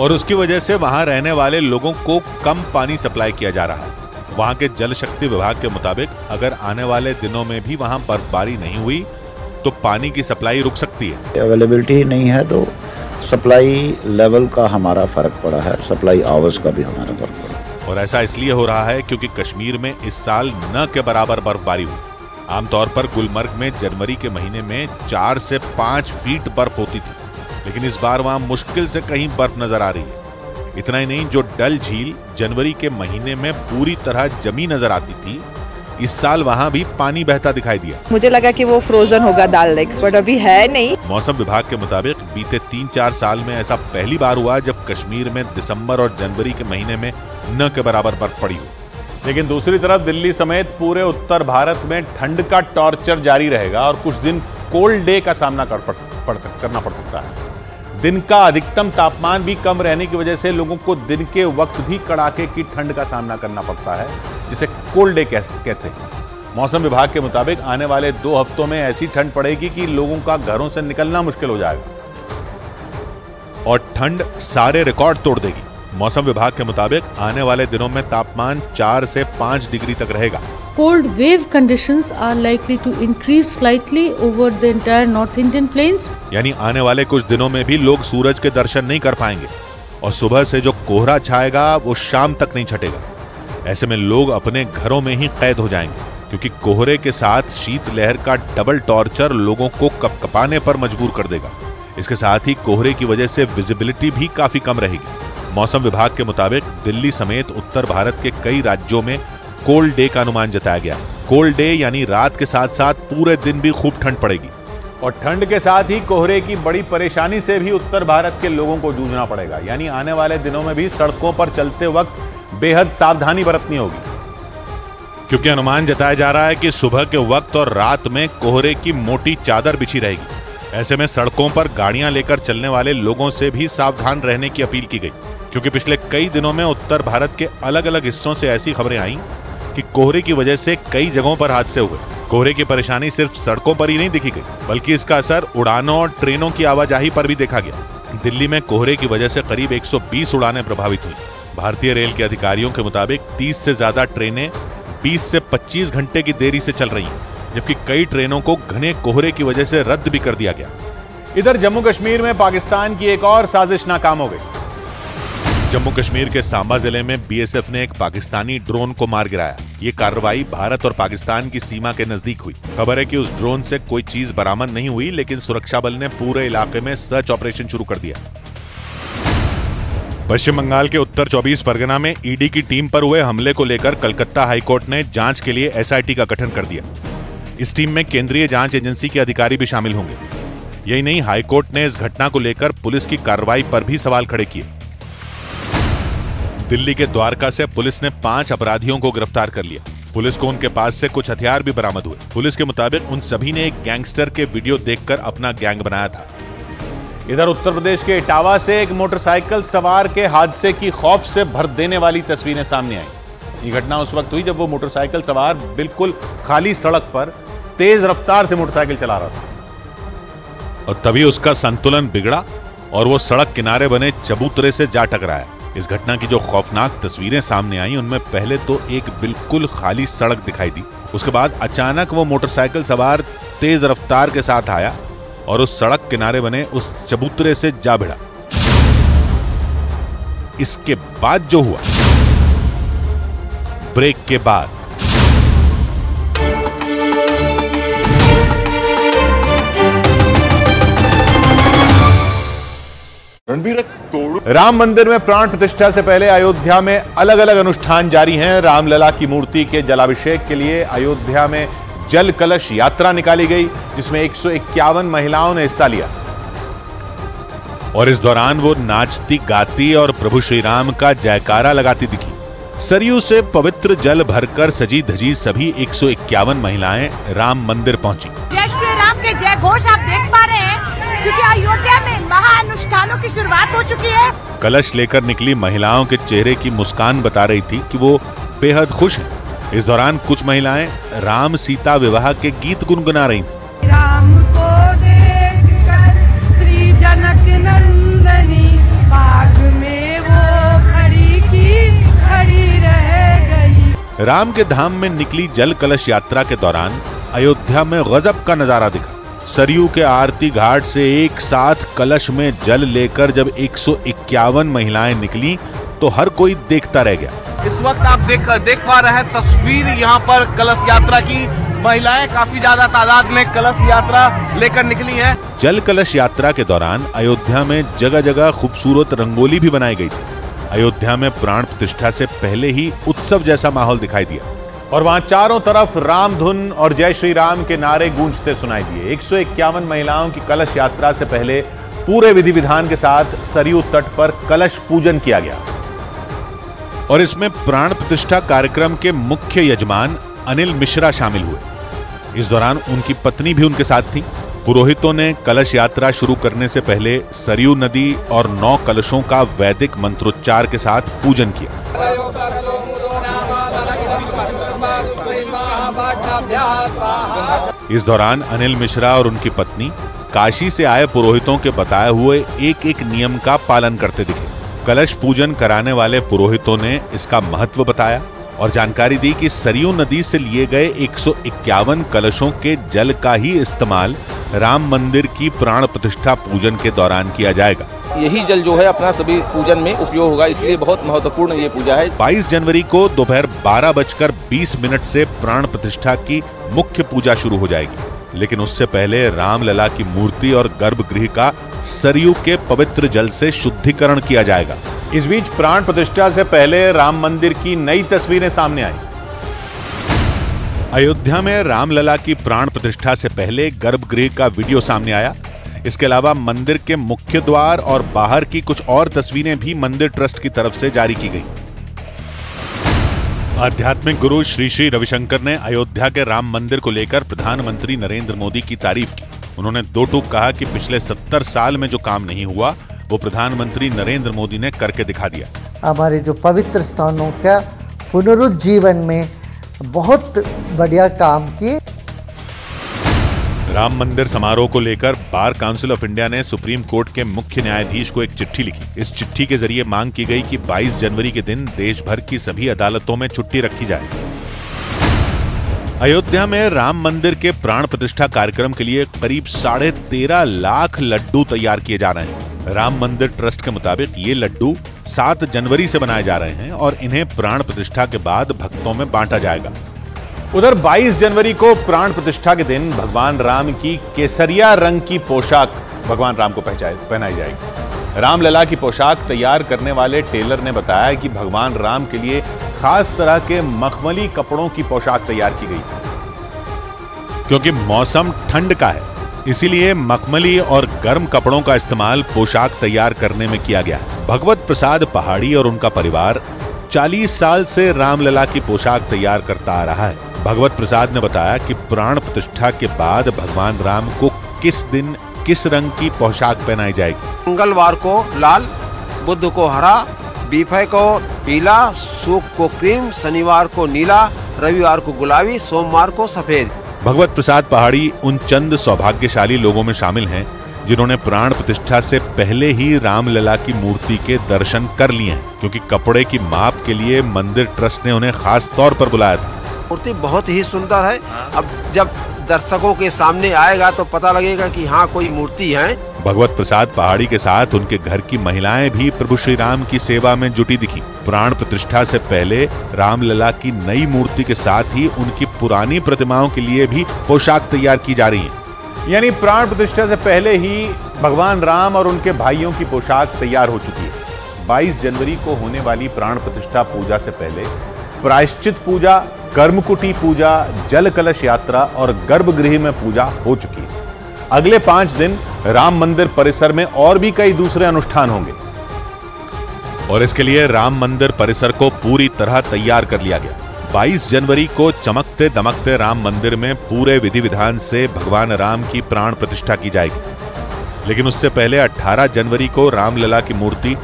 और उसकी वजह से वहां रहने वाले लोगों को कम पानी सप्लाई किया जा रहा है। वहां के जल शक्ति विभाग के मुताबिक अगर आने वाले दिनों में भी वहां बर्फबारी नहीं हुई तो पानी की सप्लाई रुक सकती है। अवेलेबिलिटी नहीं है तो सप्लाई लेवल का हमारा फर्क पड़ा है, सप्लाई आवर्स का भी हमारा फर्क पड़ा है। और ऐसा इसलिए हो रहा है क्योंकि कश्मीर में इस साल न के बराबर बर्फबारी हुई। आमतौर पर गुलमर्ग में जनवरी के महीने में 4 से 5 फीट बर्फ होती थी, लेकिन इस बार वहां मुश्किल से कहीं बर्फ नजर आ रही है। इतना ही नहीं, जो डल झील जनवरी के महीने में पूरी तरह जमी नजर आती थी, इस साल वहां भी पानी बहता दिखाई दिया। मुझे लगा कि वो फ्रोजन होगा दाल लेक, बट अभी है नहीं। मौसम विभाग के मुताबिक बीते 3-4 साल में ऐसा पहली बार हुआ जब कश्मीर में दिसंबर और जनवरी के महीने में न के बराबर बर्फ पड़ी हो। लेकिन दूसरी तरफ दिल्ली समेत पूरे उत्तर भारत में ठंड का टॉर्चर जारी रहेगा और कुछ दिन कोल्ड डे का सामना करना पड़ सकता है। दिन का अधिकतम तापमान भी कम रहने की वजह से लोगों को दिन के वक्त भी कड़ाके की ठंड का सामना करना पड़ता है, जिसे कोल्ड डे कहते हैं। मौसम विभाग के मुताबिक आने वाले 2 हफ्तों में ऐसी ठंड पड़ेगी कि लोगों का घरों से निकलना मुश्किल हो जाएगा और ठंड सारे रिकॉर्ड तोड़ देगी। मौसम विभाग के मुताबिक आने वाले दिनों में तापमान 4 से 5 डिग्री तक रहेगा। Cold wave conditions are likely to increase slightly over the entire North Indian plains. यानी आने वाले कुछ दिनों में भी लोग सूरज के दर्शन नहीं कर पाएंगे और सुबह से जो कोहरा छाएगा वो शाम तक नहीं छटेगा। ऐसे में लोग अपने घरों में ही कैद हो जाएंगे, क्योंकि कोहरे के साथ शीतलहर का डबल टॉर्चर लोगों को कपकपाने पर मजबूर कर देगा। इसके साथ ही कोहरे की वजह से विजिबिलिटी भी काफी कम रहेगी। मौसम विभाग के मुताबिक दिल्ली समेत उत्तर भारत के कई राज्यों में कोल्ड डे का अनुमान जताया गया। कोल्ड डे यानी रात के साथ साथ पूरे दिन भी खूब ठंड पड़ेगी और ठंड के साथ ही कोहरे की बड़ी परेशानी से भी उत्तर भारत के लोगों को जूझना पड़ेगा। यानी आने वाले दिनों में भी सड़कों पर चलते वक्त बेहद सावधानी बरतनी होगी, क्योंकि अनुमान जताया जा रहा है कि सुबह के वक्त और रात में कोहरे की मोटी चादर बिछी रहेगी। ऐसे में सड़कों पर गाड़ियां लेकर चलने वाले लोगों से भी सावधान रहने की अपील की गई, क्योंकि पिछले कई दिनों में उत्तर भारत के अलग अलग हिस्सों से ऐसी खबरें आईं कि कोहरे की वजह से कई जगहों पर हादसे हुए। कोहरे की परेशानी सिर्फ सड़कों पर ही नहीं दिखी गई, बल्कि इसका असर उड़ानों और ट्रेनों की आवाजाही पर भी देखा गया। दिल्ली में कोहरे की वजह से करीब 120 उड़ानें प्रभावित हुई। भारतीय रेल के अधिकारियों के मुताबिक 30 से ज्यादा ट्रेनें 20 से 25 घंटे की देरी से चल रही हैं, जबकि कई ट्रेनों को घने कोहरे की वजह से रद्द भी कर दिया गया। इधर जम्मू कश्मीर में पाकिस्तान की एक और साजिश नाकाम हो गई। जम्मू कश्मीर के सांबा जिले में बीएसएफ ने एक पाकिस्तानी ड्रोन को मार गिराया। ये कार्रवाई भारत और पाकिस्तान की सीमा के नजदीक हुई। खबर है कि उस ड्रोन से कोई चीज बरामद नहीं हुई, लेकिन सुरक्षा बल ने पूरे इलाके में सर्च ऑपरेशन शुरू कर दिया। पश्चिम बंगाल के उत्तर 24 परगना में ईडी की टीम पर हुए हमले को लेकर कलकत्ता हाईकोर्ट ने जांच के लिए एसआईटी का गठन कर दिया। इस टीम में केंद्रीय जांच एजेंसी के अधिकारी भी शामिल होंगे। यही नहीं, हाईकोर्ट ने इस घटना को लेकर पुलिस की कार्रवाई पर भी सवाल खड़े किए। दिल्ली के द्वारका से पुलिस ने 5 अपराधियों को गिरफ्तार कर लिया। पुलिस को उनके पास से कुछ हथियार भी बरामद हुए। पुलिस के मुताबिक उन सभी ने एक गैंगस्टर के वीडियो देखकर अपना गैंग बनाया था। इधर उत्तर प्रदेश के इटावा से एक मोटरसाइकिल सवार के हादसे की खौफ से भर देने वाली तस्वीरें सामने आई। ये घटना उस वक्त हुई जब वो मोटरसाइकिल सवार बिल्कुल खाली सड़क पर तेज रफ्तार से मोटरसाइकिल चला रहा था और तभी उसका संतुलन बिगड़ा और वो सड़क किनारे बने चबूतरे से जा टकराया। इस घटना की जो खौफनाक तस्वीरें सामने आई उनमें पहले तो एक बिल्कुल खाली सड़क दिखाई दी, उसके बाद अचानक वो मोटरसाइकिल सवार तेज रफ्तार के साथ आया और उस सड़क किनारे बने उस चबूतरे से जा भिड़ा। इसके बाद जो हुआ, ब्रेक के बाद राम मंदिर में प्राण प्रतिष्ठा से पहले अयोध्या में अलग अलग अनुष्ठान जारी हैं। रामलला की मूर्ति के जलाभिषेक के लिए अयोध्या में जल कलश यात्रा निकाली गई, जिसमें 151 महिलाओं ने हिस्सा लिया और इस दौरान वो नाचती गाती और प्रभु श्री राम का जयकारा लगाती दिखी। सरयू से पवित्र जल भरकर सजी धजी सभी 151 महिलाएं राम मंदिर पहुंची। जय श्री राम के जय घोष आप देख पा रहे हैं, क्योंकि अयोध्या में महाअनुष्ठानों की शुरुआत हो चुकी है। कलश लेकर निकली महिलाओं के चेहरे की मुस्कान बता रही थी कि वो बेहद खुश हैं। इस दौरान कुछ महिलाएं राम सीता विवाह के गीत गुनगुना रही थीं। राम को देखकर श्री जनक नंदनी बाग में वो खड़ी की खड़ी रह गई। राम के धाम में निकली जल कलश यात्रा के दौरान अयोध्या में गजब का नजारा दिखा। सरयू के आरती घाट से एक साथ कलश में जल लेकर जब 151 महिलाएं निकली तो हर कोई देखता रह गया। इस वक्त आप देख पा रहे हैं तस्वीर यहाँ पर कलश यात्रा की। महिलाएं काफी ज्यादा तादाद में कलश यात्रा लेकर निकली हैं। जल कलश यात्रा के दौरान अयोध्या में जगह जगह खूबसूरत रंगोली भी बनाई गई थी। अयोध्या में प्राण प्रतिष्ठा से पहले ही उत्सव जैसा माहौल दिखाई दिया और वहां चारों तरफ राम धुन और जय श्री राम के नारे गूंजते सुनाई दिए। 151 महिलाओं की कलश यात्रा से पहले पूरे विधि विधान के साथ सरयू तट पर कलश पूजन किया गया और इसमें प्राण प्रतिष्ठा कार्यक्रम के मुख्य यजमान अनिल मिश्रा शामिल हुए। इस दौरान उनकी पत्नी भी उनके साथ थी। पुरोहितों ने कलश यात्रा शुरू करने से पहले सरयू नदी और 9 कलशों का वैदिक मंत्रोच्चार के साथ पूजन किया। इस दौरान अनिल मिश्रा और उनकी पत्नी काशी से आए पुरोहितों के बताए हुए एक एक नियम का पालन करते दिखे। कलश पूजन कराने वाले पुरोहितों ने इसका महत्व बताया और जानकारी दी कि सरयू नदी से लिए गए 151 कलशों के जल का ही इस्तेमाल राम मंदिर की प्राण प्रतिष्ठा पूजन के दौरान किया जाएगा। यही जल जो है अपना सभी पूजन में उपयोग होगा, इसलिए बहुत महत्वपूर्ण ये पूजा है। 22 जनवरी को दोपहर 12:20 से प्राण प्रतिष्ठा की मुख्य पूजा शुरू हो जाएगी, लेकिन उससे पहले रामलला की मूर्ति और गर्भगृह का सरयू के पवित्र जल से शुद्धिकरण किया जाएगा। इस बीच प्राण प्रतिष्ठा से पहले राम मंदिर की नई तस्वीरें सामने आई। अयोध्या में रामलला की प्राण प्रतिष्ठा से पहले गर्भगृह का वीडियो सामने आया। इसके अलावा मंदिर के मुख्य द्वार और बाहर की कुछ और तस्वीरें भी मंदिर ट्रस्ट की तरफ से जारी की गई। आध्यात्मिक गुरु श्री श्री रविशंकर ने अयोध्या के राम मंदिर को लेकर प्रधानमंत्री नरेंद्र मोदी की तारीफ की। उन्होंने दो टूक कहा कि पिछले 70 साल में जो काम नहीं हुआ वो प्रधानमंत्री नरेंद्र मोदी ने करके दिखा दिया। हमारे जो पवित्र स्थानों का पुनरुज्जीवन में बहुत बढ़िया काम किए। राम मंदिर समारोह को लेकर बार काउंसिल ऑफ इंडिया ने सुप्रीम कोर्ट के मुख्य न्यायाधीश को एक चिट्ठी लिखी। इस चिट्ठी के जरिए मांग की गई कि 22 जनवरी के दिन देश भर की सभी अदालतों में छुट्टी रखी जाए। अयोध्या में राम मंदिर के प्राण प्रतिष्ठा कार्यक्रम के लिए करीब 13.5 लाख लड्डू तैयार किए जा रहे हैं। राम मंदिर ट्रस्ट के मुताबिक ये लड्डू 7 जनवरी से बनाए जा रहे हैं और इन्हें प्राण प्रतिष्ठा के बाद भक्तों में बांटा जाएगा। उधर 22 जनवरी को प्राण प्रतिष्ठा के दिन भगवान राम की केसरिया रंग की पोशाक भगवान राम को पहनाई जाएगी। रामलला की पोशाक तैयार करने वाले टेलर ने बताया कि भगवान राम के लिए खास तरह के मखमली कपड़ों की पोशाक तैयार की गई क्योंकि मौसम ठंड का है, इसीलिए मखमली और गर्म कपड़ों का इस्तेमाल पोशाक तैयार करने में किया गया है। भगवत प्रसाद पहाड़ी और उनका परिवार 40 साल से रामलला की पोशाक तैयार करता आ रहा है। भगवत प्रसाद ने बताया कि प्राण प्रतिष्ठा के बाद भगवान राम को किस दिन किस रंग की पोशाक पहनाई जाएगी। मंगलवार को लाल, बुध को हरा, बीफे को पीला, शुक्र को क्रीम, शनिवार को नीला, रविवार को गुलाबी, सोमवार को सफेद। भगवत प्रसाद पहाड़ी उन चंद सौभाग्यशाली लोगों में शामिल हैं जिन्होंने प्राण प्रतिष्ठा से पहले ही रामलला की मूर्ति के दर्शन कर लिए हैं, क्योंकि कपड़े की माप के लिए मंदिर ट्रस्ट ने उन्हें खास तौर पर बुलाया था। मूर्ति बहुत ही सुंदर है। अब जब दर्शकों के सामने आएगा तो पता लगेगा कि हाँ कोई मूर्ति है। भगवत प्रसाद पहाड़ी के साथ उनके घर की महिलाएं भी प्रभु श्री राम की सेवा में जुटी दिखी। प्राण प्रतिष्ठा से पहले रामलला की नई मूर्ति के साथ ही उनकी पुरानी प्रतिमाओं के लिए भी पोशाक तैयार की जा रही है। यानी प्राण प्रतिष्ठा से पहले ही भगवान राम और उनके भाइयों की पोशाक तैयार हो चुकी है। 22 जनवरी को होने वाली प्राण प्रतिष्ठा पूजा से पहले प्रायश्चित पूजा, कर्मकुटी पूजा, जल कलश यात्रा और गर्भगृह में पूजा हो चुकी है। अगले 5 दिन राम मंदिर परिसर में और भी कई दूसरे अनुष्ठान होंगे और इसके लिए राम मंदिर परिसर को पूरी तरह तैयार कर लिया गया। 22 जनवरी को चमकते दमकते राम मंदिर में पूरे विधि विधान से भगवान राम की प्राण प्रतिष्ठा की जाएगी, लेकिन उससे पहले 18 जनवरी को रामलला की मूर्ति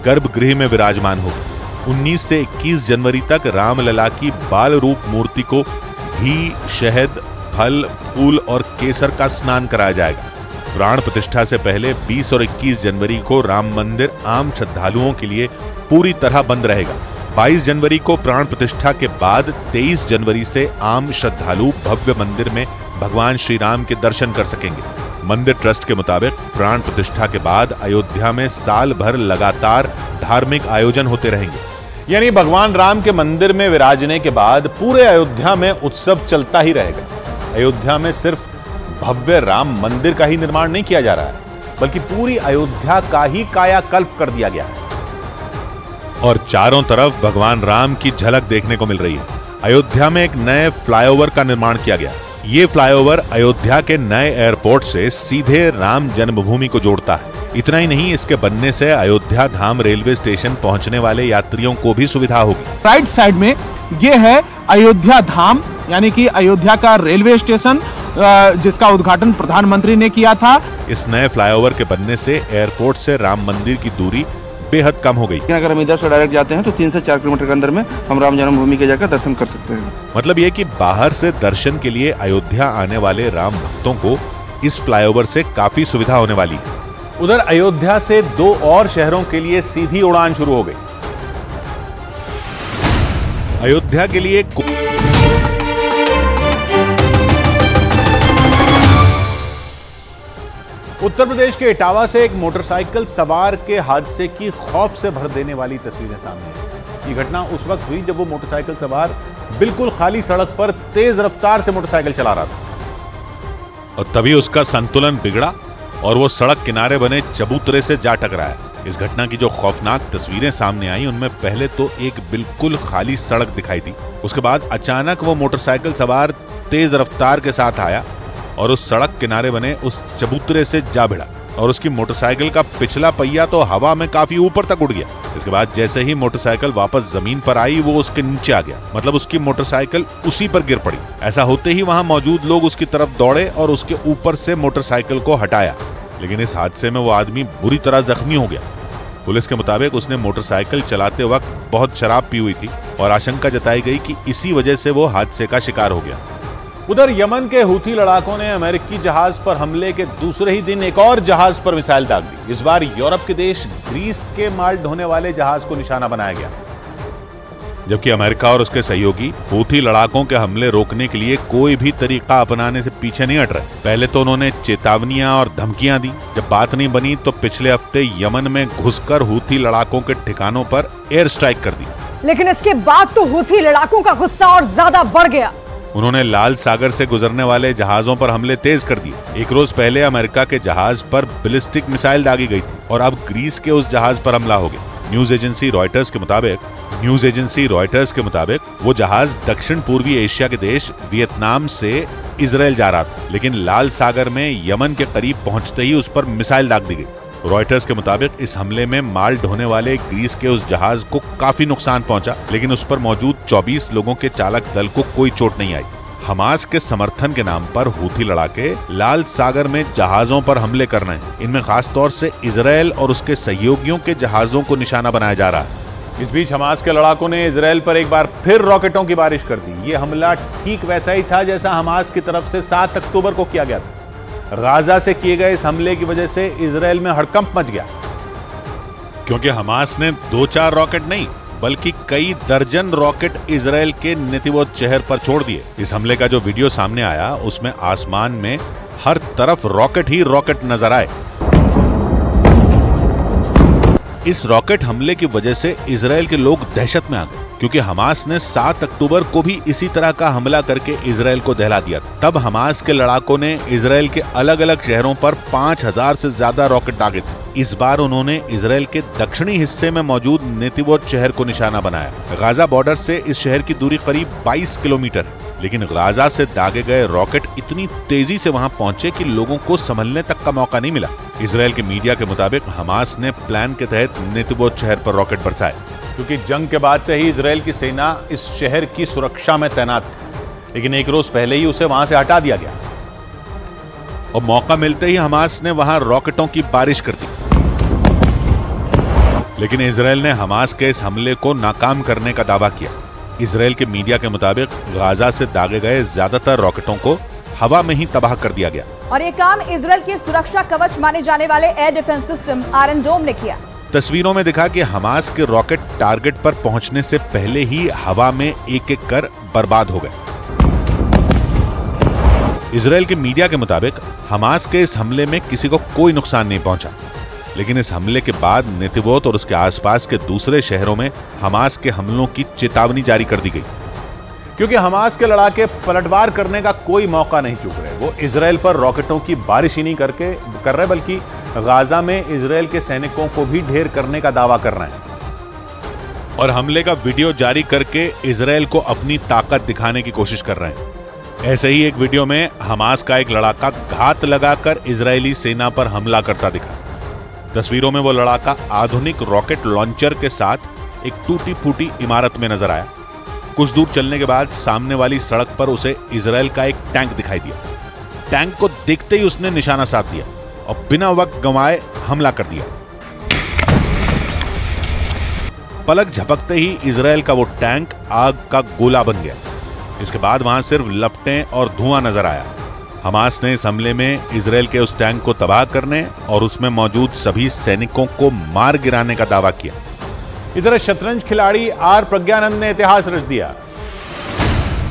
गर्भगृह में विराजमान होगी। 19 से 21 जनवरी तक रामलला की बाल रूप मूर्ति को घी, शहद, फल, फूल और केसर का स्नान कराया जाएगा। प्राण प्रतिष्ठा से पहले 20 और 21 जनवरी को राम मंदिर आम श्रद्धालुओं के लिए पूरी तरह बंद रहेगा। 22 जनवरी को प्राण प्रतिष्ठा के बाद 23 जनवरी से आम श्रद्धालु भव्य मंदिर में भगवान श्री राम के दर्शन कर सकेंगे। मंदिर ट्रस्ट के मुताबिक प्राण प्रतिष्ठा के बाद अयोध्या में साल भर लगातार धार्मिक आयोजन होते रहेंगे। यानी भगवान राम के मंदिर में विराजने के बाद पूरे अयोध्या में उत्सव चलता ही रहेगा। अयोध्या में सिर्फ भव्य राम मंदिर का ही निर्माण नहीं किया जा रहा है, बल्कि पूरी अयोध्या का ही कायाकल्प कर दिया गया है और चारों तरफ भगवान राम की झलक देखने को मिल रही है। अयोध्या में एक नए फ्लाईओवर का निर्माण किया गया। ये फ्लाईओवर अयोध्या के नए एयरपोर्ट से सीधे राम जन्मभूमि को जोड़ता है। इतना ही नहीं, इसके बनने से अयोध्या धाम रेलवे स्टेशन पहुंचने वाले यात्रियों को भी सुविधा होगी। राइट साइड में ये है अयोध्या धाम, यानी कि अयोध्या का रेलवे स्टेशन, जिसका उद्घाटन प्रधानमंत्री ने किया था। इस नए फ्लाईओवर के बनने से एयरपोर्ट से राम मंदिर की दूरी बेहद कम हो गई। अगर हम इधर से डायरेक्ट जाते हैं तो 3 से 4 किलोमीटर के अंदर में हम राम जन्मभूमि के जाकर दर्शन कर सकते हैं। मतलब ये कि बाहर से दर्शन के लिए अयोध्या आने वाले राम भक्तों को इस फ्लाईओवर से काफी सुविधा होने वाली है। उधर अयोध्या से 2 और शहरों के लिए सीधी उड़ान शुरू हो गई। अयोध्या के लिए उत्तर प्रदेश के इटावा से एक मोटरसाइकिल सवार के हादसे की खौफ से भर देने वाली तस्वीरें सामने आई। ये घटना उस वक्त हुई जब वो मोटरसाइकिल सवार बिल्कुल खाली सड़क पर तेज रफ्तार से मोटरसाइकिल चला रहा था और तभी उसका संतुलन बिगड़ा और वो सड़क किनारे बने चबूतरे से जा टकराया। इस घटना की जो खौफनाक तस्वीरें सामने आई उनमें पहले तो एक बिल्कुल खाली सड़क दिखाई दी, उसके बाद अचानक वो मोटरसाइकिल सवार तेज रफ्तार के साथ आया और उस सड़क किनारे बने उस चबूतरे से जा भिड़ा और उसकी मोटरसाइकिल का पिछला पहिया तो हवा में काफी ऊपर तक उड़ गया। इसके बाद जैसे ही मोटरसाइकिल वापस जमीन पर आई वो उसके नीचे आ गया, मतलब उसकी मोटरसाइकिल उसी पर गिर पड़ी। ऐसा होते ही वहां मौजूद लोग उसकी तरफ दौड़े और उसके ऊपर से मोटरसाइकिल को हटाया, लेकिन इस हादसे में वो आदमी बुरी तरह जख्मी हो गया। पुलिस के मुताबिक उसने मोटरसाइकिल चलाते वक्त बहुत शराब पी हुई थी और आशंका जताई गई कि इसी वजह से वो हादसे का शिकार हो गया। उधर यमन के हूथी लड़ाकों ने अमेरिकी जहाज पर हमले के दूसरे ही दिन एक और जहाज पर मिसाइल दाग दी। इस बार यूरोप के देश ग्रीस के माल ढोने वाले जहाज को निशाना बनाया गया, जबकि अमेरिका और उसके सहयोगी हूथी लड़ाकों के हमले रोकने के लिए कोई भी तरीका अपनाने से पीछे नहीं हट रहे। पहले तो उन्होंने चेतावनियां और धमकियां दी, जब बात नहीं बनी तो पिछले हफ्ते यमन में घुसकर हूथी लड़ाकों के ठिकानों पर एयर स्ट्राइक कर दी। लेकिन इसके बाद तो हूथी लड़ाकों का गुस्सा और ज्यादा बढ़ गया। उन्होंने लाल सागर से गुजरने वाले जहाजों पर हमले तेज कर दिए। एक रोज पहले अमेरिका के जहाज पर बैलिस्टिक मिसाइल दागी गई थी और अब ग्रीस के उस जहाज पर हमला हो गया। न्यूज एजेंसी रॉयटर्स के मुताबिक वो जहाज दक्षिण पूर्वी एशिया के देश वियतनाम से इजराइल जा रहा था, लेकिन लाल सागर में यमन के करीब पहुंचते ही उस पर मिसाइल दाग दी गई। रॉयटर्स के मुताबिक इस हमले में माल ढोने वाले ग्रीस के उस जहाज को काफी नुकसान पहुंचा, लेकिन उस पर मौजूद 24 लोगों के चालक दल को कोई चोट नहीं आई। हमास के समर्थन के नाम पर हूथी लड़ाके लाल सागर में जहाजों पर हमले कर रहे हैं। इनमें खास तौर से इजराइल और उसके सहयोगियों के जहाजों को निशाना बनाया जा रहा है। इस बीच हमास के लड़ाकों ने इजराइल पर एक बार फिर रॉकेटों की बारिश कर दी। ये हमला ठीक वैसा ही था जैसा हमास की तरफ से 7 अक्टूबर को किया गया था। गाजा से किए गए इस हमले की वजह से इजराइल में हड़कंप मच गया, क्योंकि हमास ने 2-4 रॉकेट नहीं बल्कि कई दर्जन रॉकेट इजराइल के नेतिवोत शहर पर छोड़ दिए। इस हमले का जो वीडियो सामने आया उसमें आसमान में हर तरफ रॉकेट ही रॉकेट नजर आए। इस रॉकेट हमले की वजह से इजराइल के लोग दहशत में आ गए, क्योंकि हमास ने 7 अक्टूबर को भी इसी तरह का हमला करके इजराइल को दहला दिया था। तब हमास के लड़ाकों ने इजराइल के अलग अलग शहरों पर 5000 से ज्यादा रॉकेट दागे थे। इस बार उन्होंने इजराइल के दक्षिणी हिस्से में मौजूद नेतिवोत शहर को निशाना बनाया। गाजा बॉर्डर से इस शहर की दूरी करीब 22 किलोमीटर है, लेकिन गाजा से दागे गए रॉकेट इतनी तेजी से वहां पहुंचे कि लोगों को संभलने तक का मौका नहीं मिला। इजराइल के मीडिया के मुताबिक हमास ने प्लान के तहत नेतिवोत शहर पर रॉकेट बरसाए, क्योंकि जंग के बाद से ही इजराइल की सेना इस शहर की सुरक्षा में तैनात थी, लेकिन एक रोज पहले ही उसे वहां से हटा दिया गया और मौका मिलते ही हमास ने वहां रॉकेटों की बारिश कर दी। लेकिन इजराइल ने हमास के इस हमले को नाकाम करने का दावा किया। इजराइल के मीडिया के मुताबिक गाजा से दागे गए ज्यादातर रॉकेटों को हवा में ही तबाह कर दिया गया और ये काम इजराइल के सुरक्षा कवच माने जाने वाले एयर डिफेंस सिस्टम आयरन डोम ने किया। तस्वीरों में दिखा कि हमास के रॉकेट टारगेट पर पहुंचने से पहले ही हवा में एक-एक कर बर्बाद हो गए। इजराइल के मीडिया के मुताबिक हमास के इस हमले में किसी को कोई नुकसान नहीं पहुंचा, लेकिन इस हमले के बाद नेतिवोत और उसके आसपास के दूसरे शहरों में हमास के हमलों की चेतावनी जारी कर दी गई, क्योंकि हमास के लड़ाके पलटवार करने का कोई मौका नहीं चूक रहे। वो इजराइल पर रॉकेटों की बारिश ही नहीं कर रहे, बल्कि गाजा में इजराइल के सैनिकों को भी ढेर करने का दावा कर रहे हैं और हमले का वीडियो जारी करके इजराइल को अपनी ताकत दिखाने की कोशिश कर रहे हैं। ऐसे ही एक वीडियो में हमास का एक लड़ाका घात लगाकर इजरायली सेना पर हमला करता दिखा। तस्वीरों में वो लड़ाका आधुनिक रॉकेट लॉन्चर के साथ एक टूटी फूटी इमारत में नजर आया। कुछ दूर चलने के बाद सामने वाली सड़क पर उसे इजराइल का एक टैंक दिखाई दिया। टैंक को देखते ही उसने निशाना साध दिया और बिना वक्त गंवाए हमला कर दिया। पलक झपकते ही इजराइल का वो टैंक आग का गोला बन गया। इसके बाद वहां सिर्फ लपटें और धुआं नजर आया। हमास ने इस हमले में इजराइल के उस टैंक को तबाह करने और उसमें मौजूद सभी सैनिकों को मार गिराने का दावा किया। इधर शतरंज खिलाड़ी आर प्रज्ञानंद ने इतिहास रच दिया।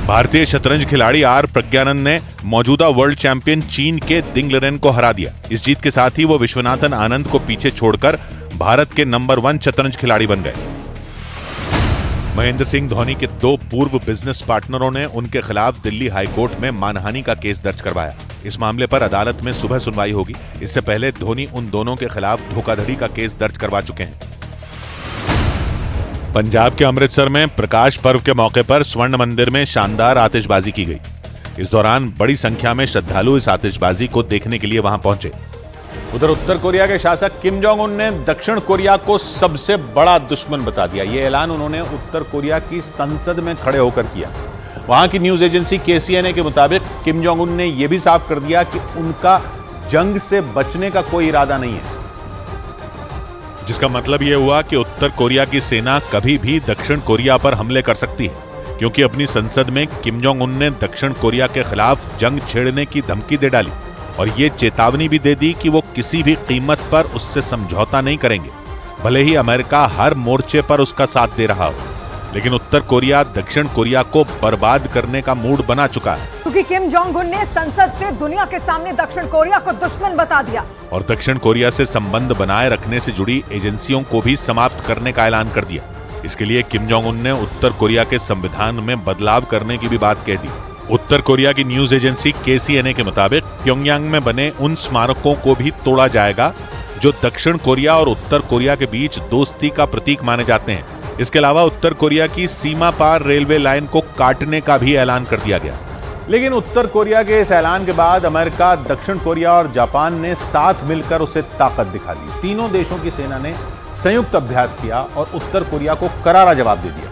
भारतीय शतरंज खिलाड़ी आर प्रज्ञानंद ने मौजूदा वर्ल्ड चैंपियन चीन के दिंग लिरेन को हरा दिया। इस जीत के साथ ही वो विश्वनाथन आनंद को पीछे छोड़कर भारत के नंबर 1 शतरंज खिलाड़ी बन गए। महेंद्र सिंह धोनी के 2 पूर्व बिजनेस पार्टनरों ने उनके खिलाफ दिल्ली हाईकोर्ट में मानहानि का केस दर्ज करवाया। इस मामले पर अदालत में सुबह सुनवाई होगी। इससे पहले धोनी उन दोनों के खिलाफ धोखाधड़ी का केस दर्ज करवा चुके हैं। पंजाब के अमृतसर में प्रकाश पर्व के मौके पर स्वर्ण मंदिर में शानदार आतिशबाजी की गई। इस दौरान बड़ी संख्या में श्रद्धालु इस आतिशबाजी को देखने के लिए वहां पहुंचे। उधर उत्तर कोरिया के शासक किम जोंग उन ने दक्षिण कोरिया को सबसे बड़ा दुश्मन बता दिया। यह ऐलान उन्होंने उत्तर कोरिया की संसद में खड़े होकर किया। वहां की न्यूज एजेंसी KCNA के मुताबिक किम जोंग उन ने यह भी साफ कर दिया कि उनका जंग से बचने का कोई इरादा नहीं है, जिसका मतलब यह हुआ कि उत्तर कोरिया की सेना कभी भी दक्षिण कोरिया पर हमले कर सकती है, क्योंकि अपनी संसद में किम जोंग उन ने दक्षिण कोरिया के खिलाफ जंग छेड़ने की धमकी दे डाली और ये चेतावनी भी दे दी कि वो किसी भी कीमत पर उससे समझौता नहीं करेंगे, भले ही अमेरिका हर मोर्चे पर उसका साथ दे रहा हो। लेकिन उत्तर कोरिया दक्षिण कोरिया को बर्बाद करने का मूड बना चुका है, क्योंकि किम जोंग उन ने संसद से दुनिया के सामने दक्षिण कोरिया को दुश्मन बता दिया और दक्षिण कोरिया से संबंध बनाए रखने से जुड़ी एजेंसियों को भी समाप्त करने का ऐलान कर दिया। इसके लिए किम जोंग उन ने उत्तर कोरिया के संविधान में बदलाव करने की भी बात कह दी। उत्तर कोरिया की न्यूज एजेंसी KCNA के मुताबिक प्योंगयांग में बने उन स्मारकों को भी तोड़ा जाएगा जो दक्षिण कोरिया और उत्तर कोरिया के बीच दोस्ती का प्रतीक माने जाते हैं। इसके अलावा उत्तर कोरिया की सीमा पार रेलवे लाइन को काटने का भी ऐलान कर दिया गया। लेकिन उत्तर कोरिया के इस ऐलान के बाद अमेरिका, दक्षिण कोरिया और जापान ने साथ मिलकर उसे ताकत दिखा दी। तीनों देशों की सेना ने संयुक्त अभ्यास किया और उत्तर कोरिया को करारा जवाब दे दिया।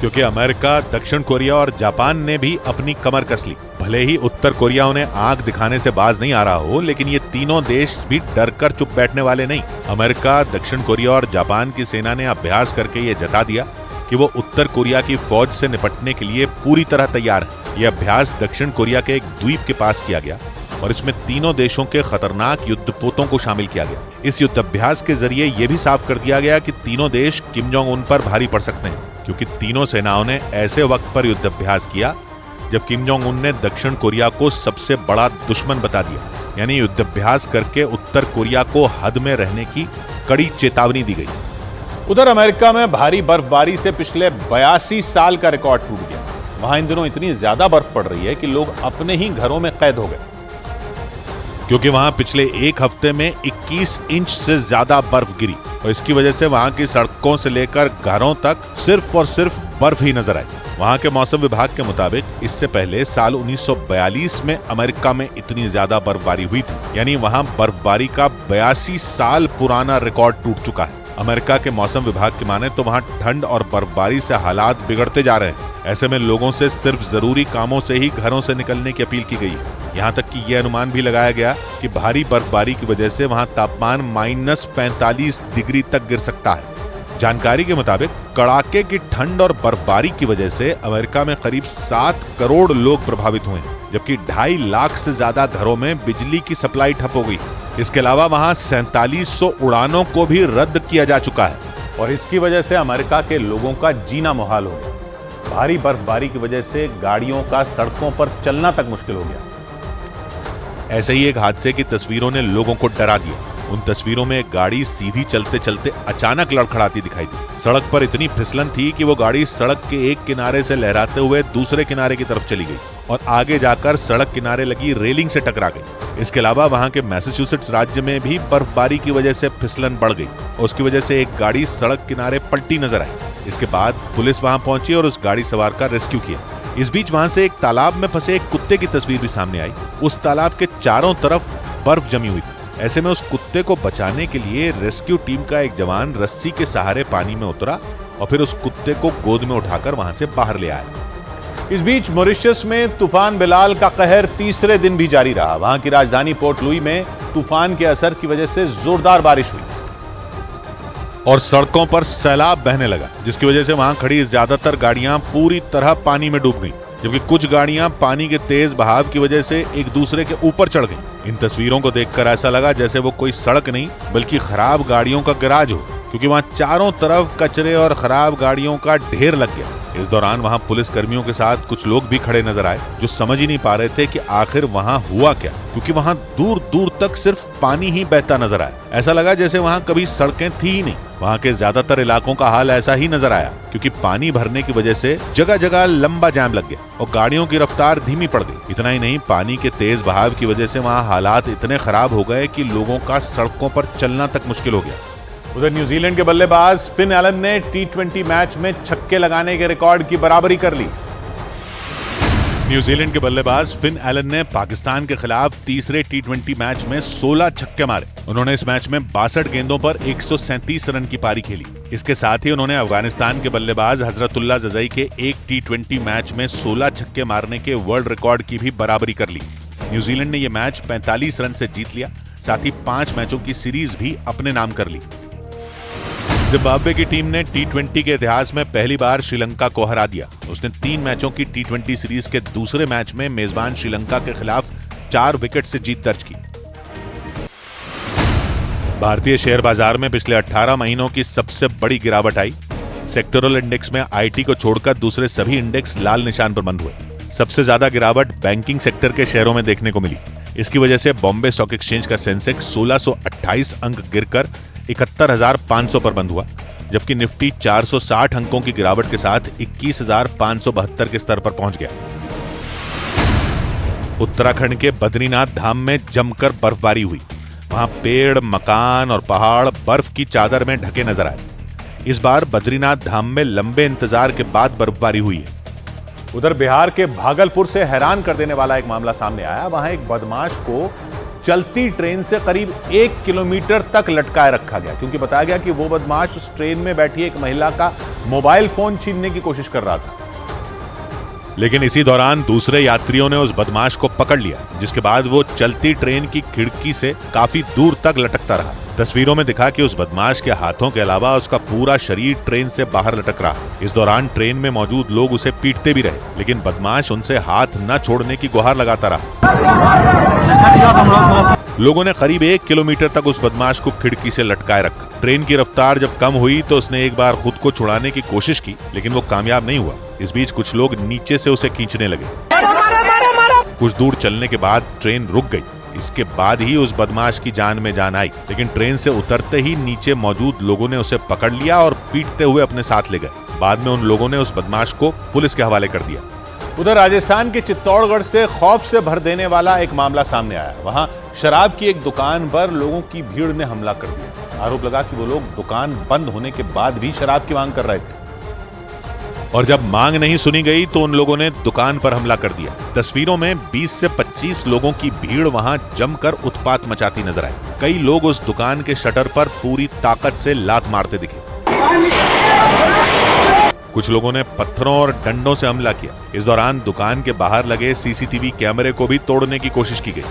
क्योंकि अमेरिका, दक्षिण कोरिया और जापान ने भी अपनी कमर कस ली। भले ही उत्तर कोरिया उन्हें आंख दिखाने से बाज नहीं आ रहा हो, लेकिन ये तीनों देश भी डरकर चुप बैठने वाले नहीं। अमेरिका, दक्षिण कोरिया और जापान की सेना ने अभ्यास करके ये जता दिया कि वो उत्तर कोरिया की फौज से निपटने के लिए पूरी तरह तैयार है। यह अभ्यास दक्षिण कोरिया के एक द्वीप के पास किया गया और इसमें तीनों देशों के खतरनाक युद्धपोतों को शामिल किया गया। इस युद्धाभ्यास के जरिए यह भी साफ कर दिया गया कि तीनों देश किम जोंग उन पर भारी पड़ सकते हैं, क्योंकि तीनों सेनाओं ने ऐसे वक्त पर युद्धाभ्यास किया जब किम जोंग उन ने दक्षिण कोरिया को सबसे बड़ा दुश्मन बता दिया। यानी युद्धाभ्यास करके उत्तर कोरिया को हद में रहने की कड़ी चेतावनी दी गई। उधर अमेरिका में भारी बर्फबारी से पिछले 82 साल का रिकॉर्ड टूट गया। वहां इन दिनों इतनी ज्यादा बर्फ पड़ रही है कि लोग अपने ही घरों में कैद हो गए, क्योंकि वहां पिछले एक हफ्ते में 21 इंच से ज्यादा बर्फ गिरी और इसकी वजह से वहां की सड़कों से लेकर घरों तक सिर्फ और सिर्फ बर्फ ही नजर आई। वहां के मौसम विभाग के मुताबिक इससे पहले साल 1942 में अमेरिका में इतनी ज्यादा बर्फबारी हुई थी। यानी वहां बर्फबारी का 82 साल पुराना रिकॉर्ड टूट चुका है। अमेरिका के मौसम विभाग की माने तो वहां ठंड और बर्फबारी से हालात बिगड़ते जा रहे हैं। ऐसे में लोगों से सिर्फ जरूरी कामों से ही घरों से निकलने की अपील की गई है। यहाँ तक कि यह अनुमान भी लगाया गया कि भारी बर्फबारी की वजह से वहां तापमान -45 डिग्री तक गिर सकता है। जानकारी के मुताबिक कड़ाके की ठंड और बर्फबारी की वजह से अमेरिका में करीब 7 करोड़ लोग प्रभावित हुए हैं, जबकि 2.5 लाख से ज्यादा घरों में बिजली की सप्लाई ठप हो गई। इसके अलावा वहां 4700 उड़ानों को भी रद्द किया जा चुका है और इसकी वजह से अमेरिका के लोगों का जीना मुहाल हो गया। भारी बर्फबारी की वजह से गाड़ियों का सड़कों पर चलना तक मुश्किल हो गया। ऐसे ही एक हादसे की तस्वीरों ने लोगों को डरा दिया। उन तस्वीरों में एक गाड़ी सीधी चलते चलते अचानक लड़खड़ाती दिखाई दी। सड़क पर इतनी फिसलन थी कि वो गाड़ी सड़क के एक किनारे से लहराते हुए दूसरे किनारे की तरफ चली गई और आगे जाकर सड़क किनारे लगी रेलिंग से टकरा गई। इसके अलावा वहां के मैसाचुसेट्स राज्य में भी बर्फबारी की वजह से फिसलन बढ़ गई और उसकी वजह से एक गाड़ी सड़क किनारे पलटी नजर आई। इसके बाद पुलिस वहां पहुंची और उस गाड़ी सवार का रेस्क्यू किया। इस बीच वहां से एक तालाब में फंसे एक कुत्ते की तस्वीर भी सामने आई। उस तालाब के चारों तरफ बर्फ जमी हुई थी। ऐसे में उस कुत्ते को बचाने के लिए रेस्क्यू टीम का एक जवान रस्सी के सहारे पानी में उतरा और फिर उस कुत्ते को गोद में उठाकर वहां से बाहर ले आया। इस बीच मॉरिशस में तूफान बिलाल का कहर तीसरे दिन भी जारी रहा। वहां की राजधानी पोर्ट लुई में तूफान के असर की वजह से जोरदार बारिश हुई और सड़कों पर सैलाब बहने लगा, जिसकी वजह से वहां खड़ी ज्यादातर गाड़ियां पूरी तरह पानी में डूब गईं, जबकि कुछ गाड़ियां पानी के तेज बहाव की वजह से एक दूसरे के ऊपर चढ़ गईं। इन तस्वीरों को देखकर ऐसा लगा जैसे वो कोई सड़क नहीं बल्कि खराब गाड़ियों का गैराज हो, क्योंकि वहां चारों तरफ कचरे और खराब गाड़ियों का ढेर लग गया। इस दौरान वहां पुलिस कर्मियों के साथ कुछ लोग भी खड़े नजर आए जो समझ ही नहीं पा रहे थे कि आखिर वहां हुआ क्या, क्योंकि वहां दूर दूर तक सिर्फ पानी ही बहता नजर आया। ऐसा लगा जैसे वहां कभी सड़कें थी ही नहीं। वहां के ज्यादातर इलाकों का हाल ऐसा ही नजर आया, क्योंकि पानी भरने की वजह से जगह जगह लंबा जाम लग गया और गाड़ियों की रफ्तार धीमी पड़ गई। इतना ही नहीं, पानी के तेज बहाव की वजह से वहां हालात इतने खराब हो गए कि लोगों का सड़कों पर चलना तक मुश्किल हो गया। उधर न्यूजीलैंड के बल्लेबाज फिन एलन ने T20 मैच में छक्के लगाने के रिकॉर्ड की बराबरी कर ली। न्यूजीलैंड के बल्लेबाज फिन एलन ने पाकिस्तान के खिलाफ तीसरे T20 मैच में 16 छक्के मारे। उन्होंने इस मैच में 62 गेंदों पर 137 रन की पारी खेली। इसके साथ ही उन्होंने अफगानिस्तान के बल्लेबाज हजरतुल्लाह जज़ई के एक T20 मैच में 16 छक्के मारने के वर्ल्ड रिकॉर्ड की भी बराबरी कर ली। न्यूजीलैंड ने यह मैच 45 रन से जीत लिया। साथ ही 5 मैचों की सीरीज भी अपने नाम कर ली। जिम्बाब्वे की टीम ने T20 के इतिहास में पहली बार श्रीलंका को हरा दिया। उसने 3 मैचों की T20 सीरीज के दूसरे मैच में मेजबान श्रीलंका के खिलाफ 4 विकेट से जीत दर्ज की। भारतीय शेयर बाजार में पिछले 18 महीनों की सबसे बड़ी गिरावट आई। सेक्टोरल इंडेक्स में IT को छोड़कर दूसरे सभी इंडेक्स लाल निशान पर बंद हुए। सबसे ज्यादा गिरावट बैंकिंग सेक्टर के शेयरों में देखने को मिली। इसकी वजह से बॉम्बे स्टॉक एक्सचेंज का सेंसेक्स 1628 अंक गिरकर 71,500 पर बंद हुआ, जबकि निफ्टी 460 अंकों की गिरावट के साथ 21,572 के स्तर पर पहुंच गया। उत्तराखंड के बद्रीनाथ धाम में जमकर बर्फबारी हुई। वहां पेड़, मकान और पहाड़ बर्फ की चादर में ढके नजर आए। इस बार बद्रीनाथ धाम में लंबे इंतजार के बाद बर्फबारी हुई है। उधर बिहार के भागलपुर से हैरान कर देने वाला एक मामला सामने आया। वहां एक बदमाश को चलती ट्रेन से करीब 1 किलोमीटर तक लटकाए रखा गया, क्योंकि बताया गया कि वो बदमाश उस ट्रेन में बैठी एक महिला का मोबाइल फोन छीनने की कोशिश कर रहा था। लेकिन इसी दौरान दूसरे यात्रियों ने उस बदमाश को पकड़ लिया, जिसके बाद वो चलती ट्रेन की खिड़की से काफी दूर तक लटकता रहा। तस्वीरों में दिखा कि उस बदमाश के हाथों के अलावा उसका पूरा शरीर ट्रेन से बाहर लटक रहा। इस दौरान ट्रेन में मौजूद लोग उसे पीटते भी रहे, लेकिन बदमाश उनसे हाथ न छोड़ने की गुहार लगाता रहा। लोगों ने करीब 1 किलोमीटर तक उस बदमाश को खिड़की से लटकाए रखा। ट्रेन की रफ्तार जब कम हुई तो उसने एक बार खुद को छुड़ाने की कोशिश की, लेकिन वो कामयाब नहीं हुआ। इस बीच कुछ लोग नीचे से उसे खींचने लगे। कुछ दूर चलने के बाद ट्रेन रुक गई। इसके बाद ही उस बदमाश की जान में जान आई, लेकिन ट्रेन से उतरते ही नीचे मौजूद लोगों ने उसे पकड़ लिया और पीटते हुए अपने साथ ले गए। बाद में उन लोगों ने उस बदमाश को पुलिस के हवाले कर दिया। उधर राजस्थान के चित्तौड़गढ़ से खौफ से भर देने वाला एक मामला सामने आया। वहां शराब की एक दुकान पर लोगों की भीड़ ने हमला कर दिया। आरोप लगा कि वो लोग दुकान बंद होने के बाद भी शराब की मांग कर रहे थे, और जब मांग नहीं सुनी गई तो उन लोगों ने दुकान पर हमला कर दिया। तस्वीरों में 20 से 25 लोगों की भीड़ वहां जमकर उत्पात मचाती नजर आई। कई लोग उस दुकान के शटर पर पूरी ताकत से लात मारते दिखे। कुछ लोगों ने पत्थरों और डंडों से हमला किया। इस दौरान दुकान के बाहर लगे सीसीटीवी कैमरे को भी तोड़ने की कोशिश की गई,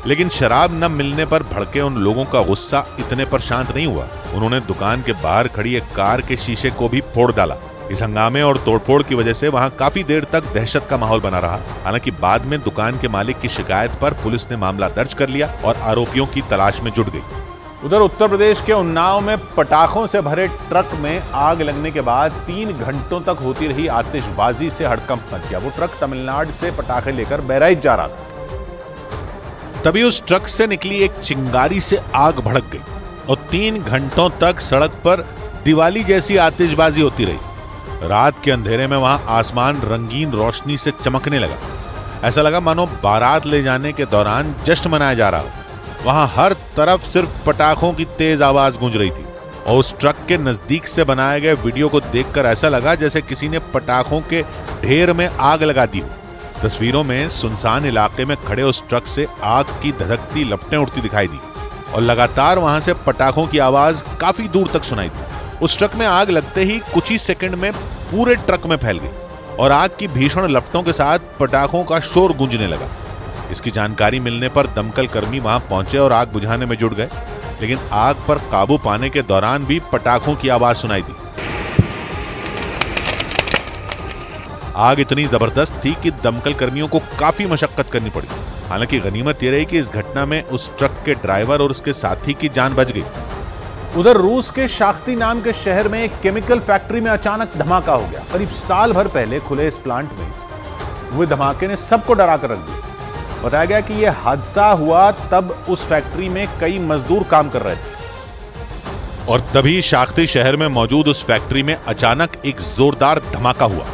लेकिन शराब न मिलने पर भड़के उन लोगों का गुस्सा इतने पर शांत नहीं हुआ। उन्होंने दुकान के बाहर खड़ी एक कार के शीशे को भी फोड़ डाला। इस हंगामे और तोड़फोड़ की वजह से वहां काफी देर तक दहशत का माहौल बना रहा। हालांकि बाद में दुकान के मालिक की शिकायत पर पुलिस ने मामला दर्ज कर लिया और आरोपियों की तलाश में जुट गई। उधर उत्तर प्रदेश के उन्नाव में पटाखों से भरे ट्रक में आग लगने के बाद 3 घंटों तक होती रही आतिशबाजी से हड़कंप मच गया। वो ट्रक तमिलनाडु से पटाखे लेकर बहराइच जा रहा था। तभी उस ट्रक से निकली एक चिंगारी से आग भड़क गई और 3 घंटों तक सड़क पर दिवाली जैसी आतिशबाजी होती रही। रात के अंधेरे में वहां आसमान रंगीन रोशनी से चमकने लगा। ऐसा लगा मानो बारात ले जाने के दौरान जश्न मनाया जा रहा हो। वहां हर तरफ सिर्फ पटाखों की तेज आवाज गूंज रही थी, और उस ट्रक के नजदीक से बनाए गए वीडियो को देखकर ऐसा लगा जैसे किसी ने पटाखों के ढेर में आग लगा दी हो। तस्वीरों में सुनसान इलाके में खड़े उस ट्रक से आग की धधकती लपटें उड़ती दिखाई दी, और लगातार वहां से पटाखों की आवाज काफी दूर तक सुनाई दी। उस ट्रक में आग लगते ही कुछ ही सेकंड में पूरे ट्रक में फैल गई और आग की भीषण लपटों के साथ पटाखों का शोर गूंजने लगा। इसकी जानकारी मिलने पर दमकल कर्मी वहां पहुंचे और आग बुझाने में जुट गए, लेकिन आग पर काबू पाने के दौरान भी पटाखों की आवाज सुनाई दी। आग इतनी जबरदस्त थी कि दमकल कर्मियों को काफी मशक्कत करनी पड़ी। हालांकि गनीमत यह रही कि इस घटना में उस ट्रक के ड्राइवर और उसके साथी की जान बच गई। उधर रूस के शाख्ती नाम के शहर में एक केमिकल फैक्ट्री में अचानक धमाका हो गया। करीब साल भर पहले खुले इस प्लांट में हुए धमाके ने सबको डरा कर रख दिया। बताया गया कि यह हादसा हुआ तब उस फैक्ट्री में कई मजदूर काम कर रहे थे, और तभी शाख्ती शहर में मौजूद उस फैक्ट्री में अचानक एक जोरदार धमाका हुआ।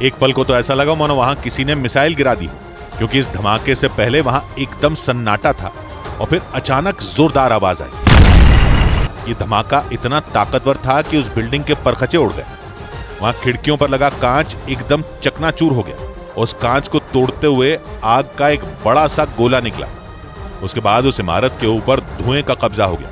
एक पल को तो ऐसा लगा मानो वहां किसी ने मिसाइल गिरा दी, क्योंकि इस धमाके से पहले वहां एकदम सन्नाटा था और फिर अचानक जोरदार आवाज आई। ये धमाका इतना ताकतवर था कि उस बिल्डिंग के परखचे उड़ गए। वहां खिड़कियों पर लगा कांच एकदम चकनाचूर हो गया। उस कांच को तोड़ते हुए आग का एक बड़ा सा गोला निकला। उसके बाद उस इमारत के ऊपर धुएं का कब्जा हो गया।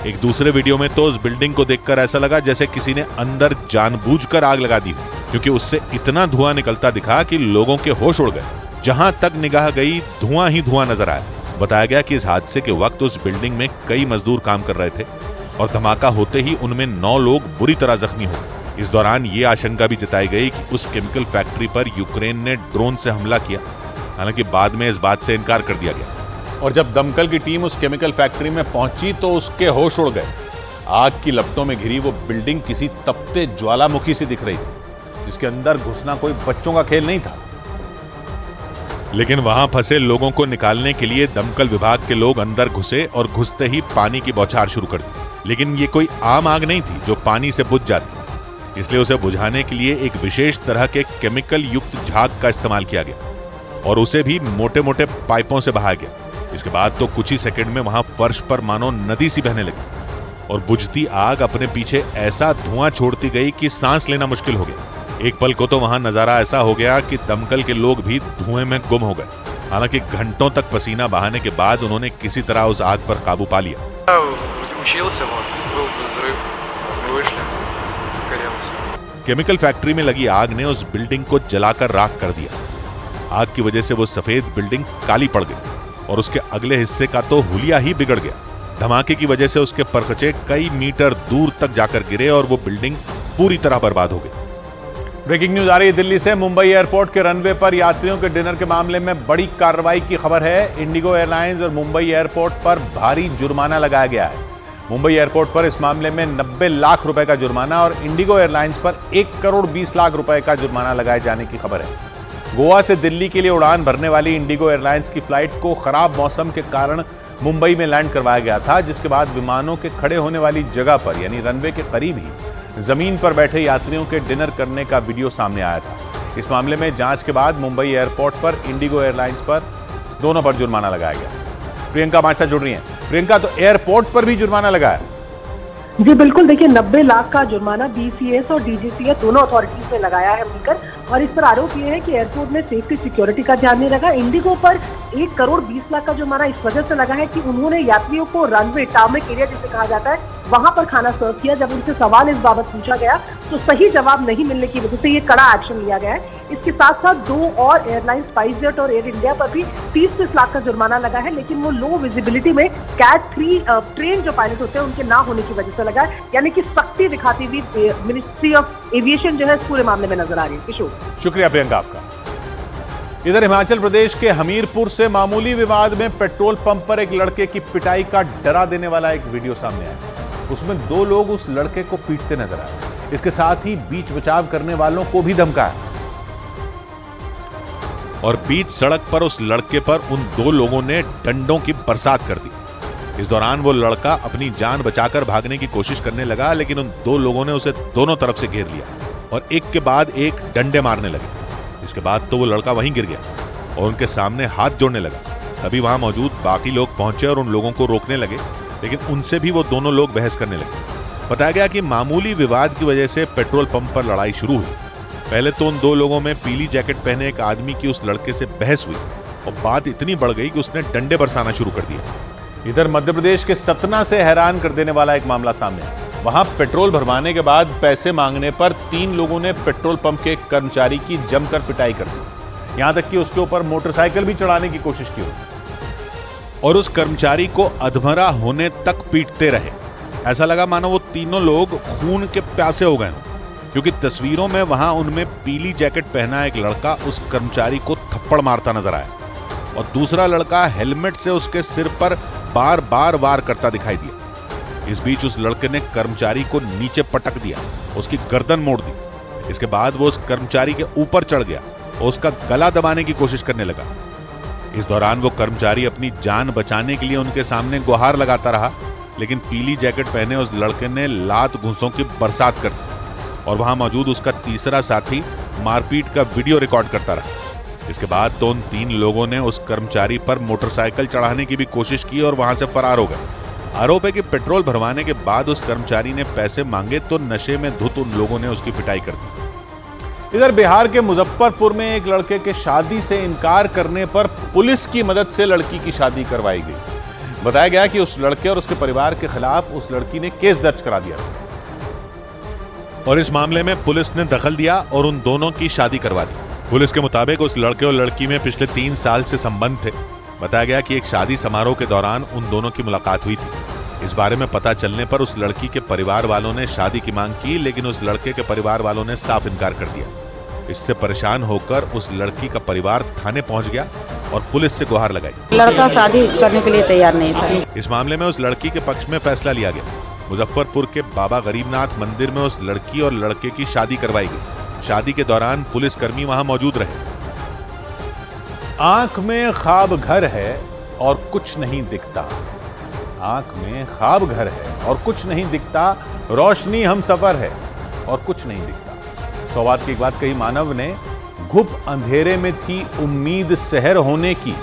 एक दूसरे वीडियो में तो उस बिल्डिंग को देखकर ऐसा लगा जैसे किसी ने अंदर जानबूझकर आग लगा दी हो, क्योंकि उससे इतना धुआं निकलता दिखा कि लोगों के होश उड़ गए। जहां तक निगाह गई धुआं ही धुआं नजर आया। बताया गया कि इस हादसे के वक्त उस बिल्डिंग में कई मजदूर काम कर रहे थे और धमाका होते ही उनमें 9 लोग बुरी तरह जख्मी हो गए। इस दौरान ये आशंका भी जताई गई कि उस केमिकल फैक्ट्री पर यूक्रेन ने ड्रोन से हमला किया। हालांकि बाद में इस बात से इनकार कर दिया गया, और जब दमकल की टीम उस केमिकल फैक्ट्री में पहुंची तो उसके होश उड़ गए। आग की लपटों में घिरी वो बिल्डिंग किसी तपते ज्वालामुखी से दिख रही थी, जिसके अंदर घुसना कोई बच्चों का खेल नहीं था। लेकिन वहां फंसे लोगों को निकालने के लिए दमकल विभाग के लोग अंदर घुसे और घुसते ही पानी की बौछार शुरू कर दी। लेकिन ये कोई आम आग नहीं थी जो पानी से बुझ जाती, इसलिए उसे बुझाने के लिए एक विशेष तरह के केमिकल युक्त झाग का इस्तेमाल किया गया, और उसे भी मोटे मोटे पाइपों से बहाया गया। इसके बाद तो कुछ ही सेकंड में वहां फर्श पर मानो नदी सी बहने लगी। और बुझती आग अपने पीछे ऐसा धुआं छोड़ती गई कि सांस लेना मुश्किल हो गया। एक पल को तो वहां नजारा ऐसा हो गया कि दमकल के लोग भी धुएं में गुम हो गए। हालांकि घंटों तक पसीना बहाने के बाद उन्होंने किसी तरह उस आग पर काबू पा लिया। केमिकल फैक्ट्री में लगी आग ने उस बिल्डिंग को जलाकर राख कर दिया। आग की वजह से वो सफेद बिल्डिंग काली पड़ गई और उसके अगले हिस्से का तो हुलिया ही बिगड़ गया। धमाके की वजह से उसके परखचे कई मीटर दूर तक जाकर गिरे और वो बिल्डिंग पूरी तरह बर्बाद हो गई। ब्रेकिंग न्यूज आ रही है दिल्ली से। मुंबई एयरपोर्ट के रनवे पर यात्रियों के डिनर के मामले में बड़ी कार्रवाई की खबर है। इंडिगो एयरलाइंस और मुंबई एयरपोर्ट पर भारी जुर्माना लगाया गया है। मुंबई एयरपोर्ट पर इस मामले में 90 लाख रुपए का जुर्माना और इंडिगो एयरलाइंस पर 1 करोड़ 20 लाख रुपए का जुर्माना लगाए जाने की खबर है। गोवा से दिल्ली के लिए उड़ान भरने वाली इंडिगो एयरलाइंस की फ्लाइट को खराब मौसम के कारण मुंबई में लैंड करवाया गया था, जिसके बाद विमानों के खड़े होने वाली जगह पर यानी रनवे के करीब ही जमीन पर बैठे यात्रियों के डिनर करने का वीडियो सामने आया था। इस मामले में जांच के बाद मुंबई एयरपोर्ट पर इंडिगो एयरलाइंस पर दोनों पर जुर्माना लगाया गया। प्रियंका हमारे साथ जुड़ रही हैं। प्रियंका, तो एयरपोर्ट पर भी जुर्माना लगाया? जी बिल्कुल, देखिए 90 लाख का जुर्माना BCS और DGCA दोनों अथॉरिटीज ने लगाया है मिलकर, और इस पर आरोप ये है कि एयरपोर्ट में सेफ्टी सिक्योरिटी का ध्यान नहीं रखा। इंडिगो पर 1 करोड़ 20 लाख का जुर्माना इस वजह से लगा है कि उन्होंने यात्रियों को रनवे टार्मेक एरिया जिसे कहा जाता है वहां पर खाना सर्व किया। जब उनसे सवाल इस बाबत पूछा गया तो सही जवाब नहीं मिलने की वजह से ये कड़ा एक्शन लिया गया है। इसके साथ साथ 2 और एयरलाइंस स्पाइसजेट और एयर इंडिया पर भी 30-30 लाख का जुर्माना लगा है, लेकिन वो लो विजिबिलिटी में कैट 3 ट्रेन जो पायलट होते हैं उनके ना होने की वजह से लगा है, यानी कि सख्ती दिखाती हुई मिनिस्ट्री ऑफ एविएशन जो है इस पूरे मामले में नजर आ रही है। किशोर, शुक्रिया प्रियंका आपका। इधर हिमाचल प्रदेश के हमीरपुर से मामूली विवाद में पेट्रोल पंप पर एक लड़के की पिटाई का डरा देने वाला एक वीडियो सामने आया। उसमें 2 लोग उस लड़के को पीटते नजर आए। इसके साथ ही बीच बचाव करने वालों को भी धमकाया और बीच सड़क पर उस लड़के पर उन 2 लोगों ने डंडों की बरसात कर दी। इस दौरान वो लड़का अपनी जान बचाकर भागने की कोशिश करने लगा, लेकिन उन 2 लोगों ने उसे दोनों तरफ से घेर लिया और एक के बाद एक डंडे मारने लगे। इसके बाद तो वो लड़का वहीं गिर गया और उनके सामने हाथ जोड़ने लगा। तभी वहां मौजूद बाकी लोग पहुंचे और उन लोगों को रोकने लगे, लेकिन उनसे भी वो दोनों लोग बहस करने लगे। बताया गया कि मामूली विवाद की वजह से पेट्रोल पंप पर लड़ाई शुरू हुई। पहले तो उन 2 लोगों में पीली जैकेट पहने एक आदमी की उस लड़के से बहस हुई और बात इतनी बढ़ गई कि उसने डंडे बरसाना शुरू कर दिया। इधर मध्य प्रदेश के सतना से हैरान कर देने वाला एक मामला सामने आया। वहां पेट्रोल भरवाने के बाद पैसे मांगने पर 3 लोगों ने पेट्रोल पंप के एक कर्मचारी की जमकर पिटाई कर दी। यहां तक कि उसके ऊपर मोटरसाइकिल भी चढ़ाने की कोशिश की और उस कर्मचारी को अधमरा होने तक पीटते रहे। ऐसा लगा मानो वो तीनों लोग खून के प्यासे हो गए, क्योंकि तस्वीरों में वहां उनमें पीली जैकेट पहना एक लड़का उस कर्मचारी को थप्पड़ मारता नजर आया और दूसरा लड़का हेलमेट से उसके सिर पर बार बार वार करता दिखाई दिया। इस बीच उस लड़के ने कर्मचारी को नीचे पटक दिया, उसकी गर्दन मोड़ दी। इसके बाद वो उस कर्मचारी के ऊपर चढ़ गया और उसका गला दबाने की कोशिश करने लगा। इस दौरान वो कर्मचारी अपनी जान बचाने के लिए उनके सामने गुहार लगाता रहा, लेकिन पीली जैकेट पहने उस लड़के ने लात घूंसों की बरसात कर दी और वहां मौजूद उसका तीसरा साथी मारपीट का वीडियो रिकॉर्ड करता रहा। इसके बाद तो उन 3 लोगों ने उस कर्मचारी पर मोटरसाइकिल चढ़ाने की भी कोशिश की और वहां से फरार हो गए। आरोप है कि पेट्रोल भरवाने के बाद उस कर्मचारी ने पैसे मांगे तो नशे में धुत उन लोगों ने उसकी पिटाई कर दी। इधर बिहार के मुजफ्फरपुर में एक लड़के के शादी से इनकार करने पर पुलिस की मदद से लड़की की शादी करवाई गई। बताया गया कि उस लड़के और उसके परिवार के खिलाफ उस लड़की ने केस दर्ज करा दिया और इस मामले में पुलिस ने दखल दिया और उन दोनों की शादी करवा दी। पुलिस के मुताबिक उस लड़के और लड़की में पिछले 3 साल से संबंध थे। बताया गया कि एक शादी समारोह के दौरान उन दोनों की मुलाकात हुई थी। इस बारे में पता चलने पर उस लड़की के परिवार वालों ने शादी की मांग की, लेकिन उस लड़के के परिवार वालों ने साफ इनकार कर दिया। इससे परेशान होकर उस लड़की का परिवार थाने पहुंच गया और पुलिस से गुहार लगाई। लड़का शादी करने के लिए तैयार नहीं था। इस मामले में उस लड़की के पक्ष में फैसला लिया गया। मुजफ्फरपुर के बाबा गरीबनाथ मंदिर में उस लड़की और लड़के की शादी करवाई गई। शादी के दौरान पुलिसकर्मी वहां मौजूद रहे। आंख में ख्वाब घर है और कुछ नहीं दिखता। आंख में ख्वाब घर है और कुछ नहीं दिखता, रोशनी हम सफर है और कुछ नहीं दिखता। सौगात की एक बात कही मानव ने, घुप अंधेरे में थी उम्मीद सहर होने की,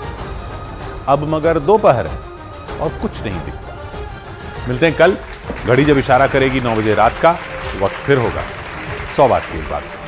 अब मगर दोपहर है और कुछ नहीं दिखता। मिलते हैं कल घड़ी जब इशारा करेगी 9 बजे रात का, वक्त फिर होगा 100 बात की एक बात।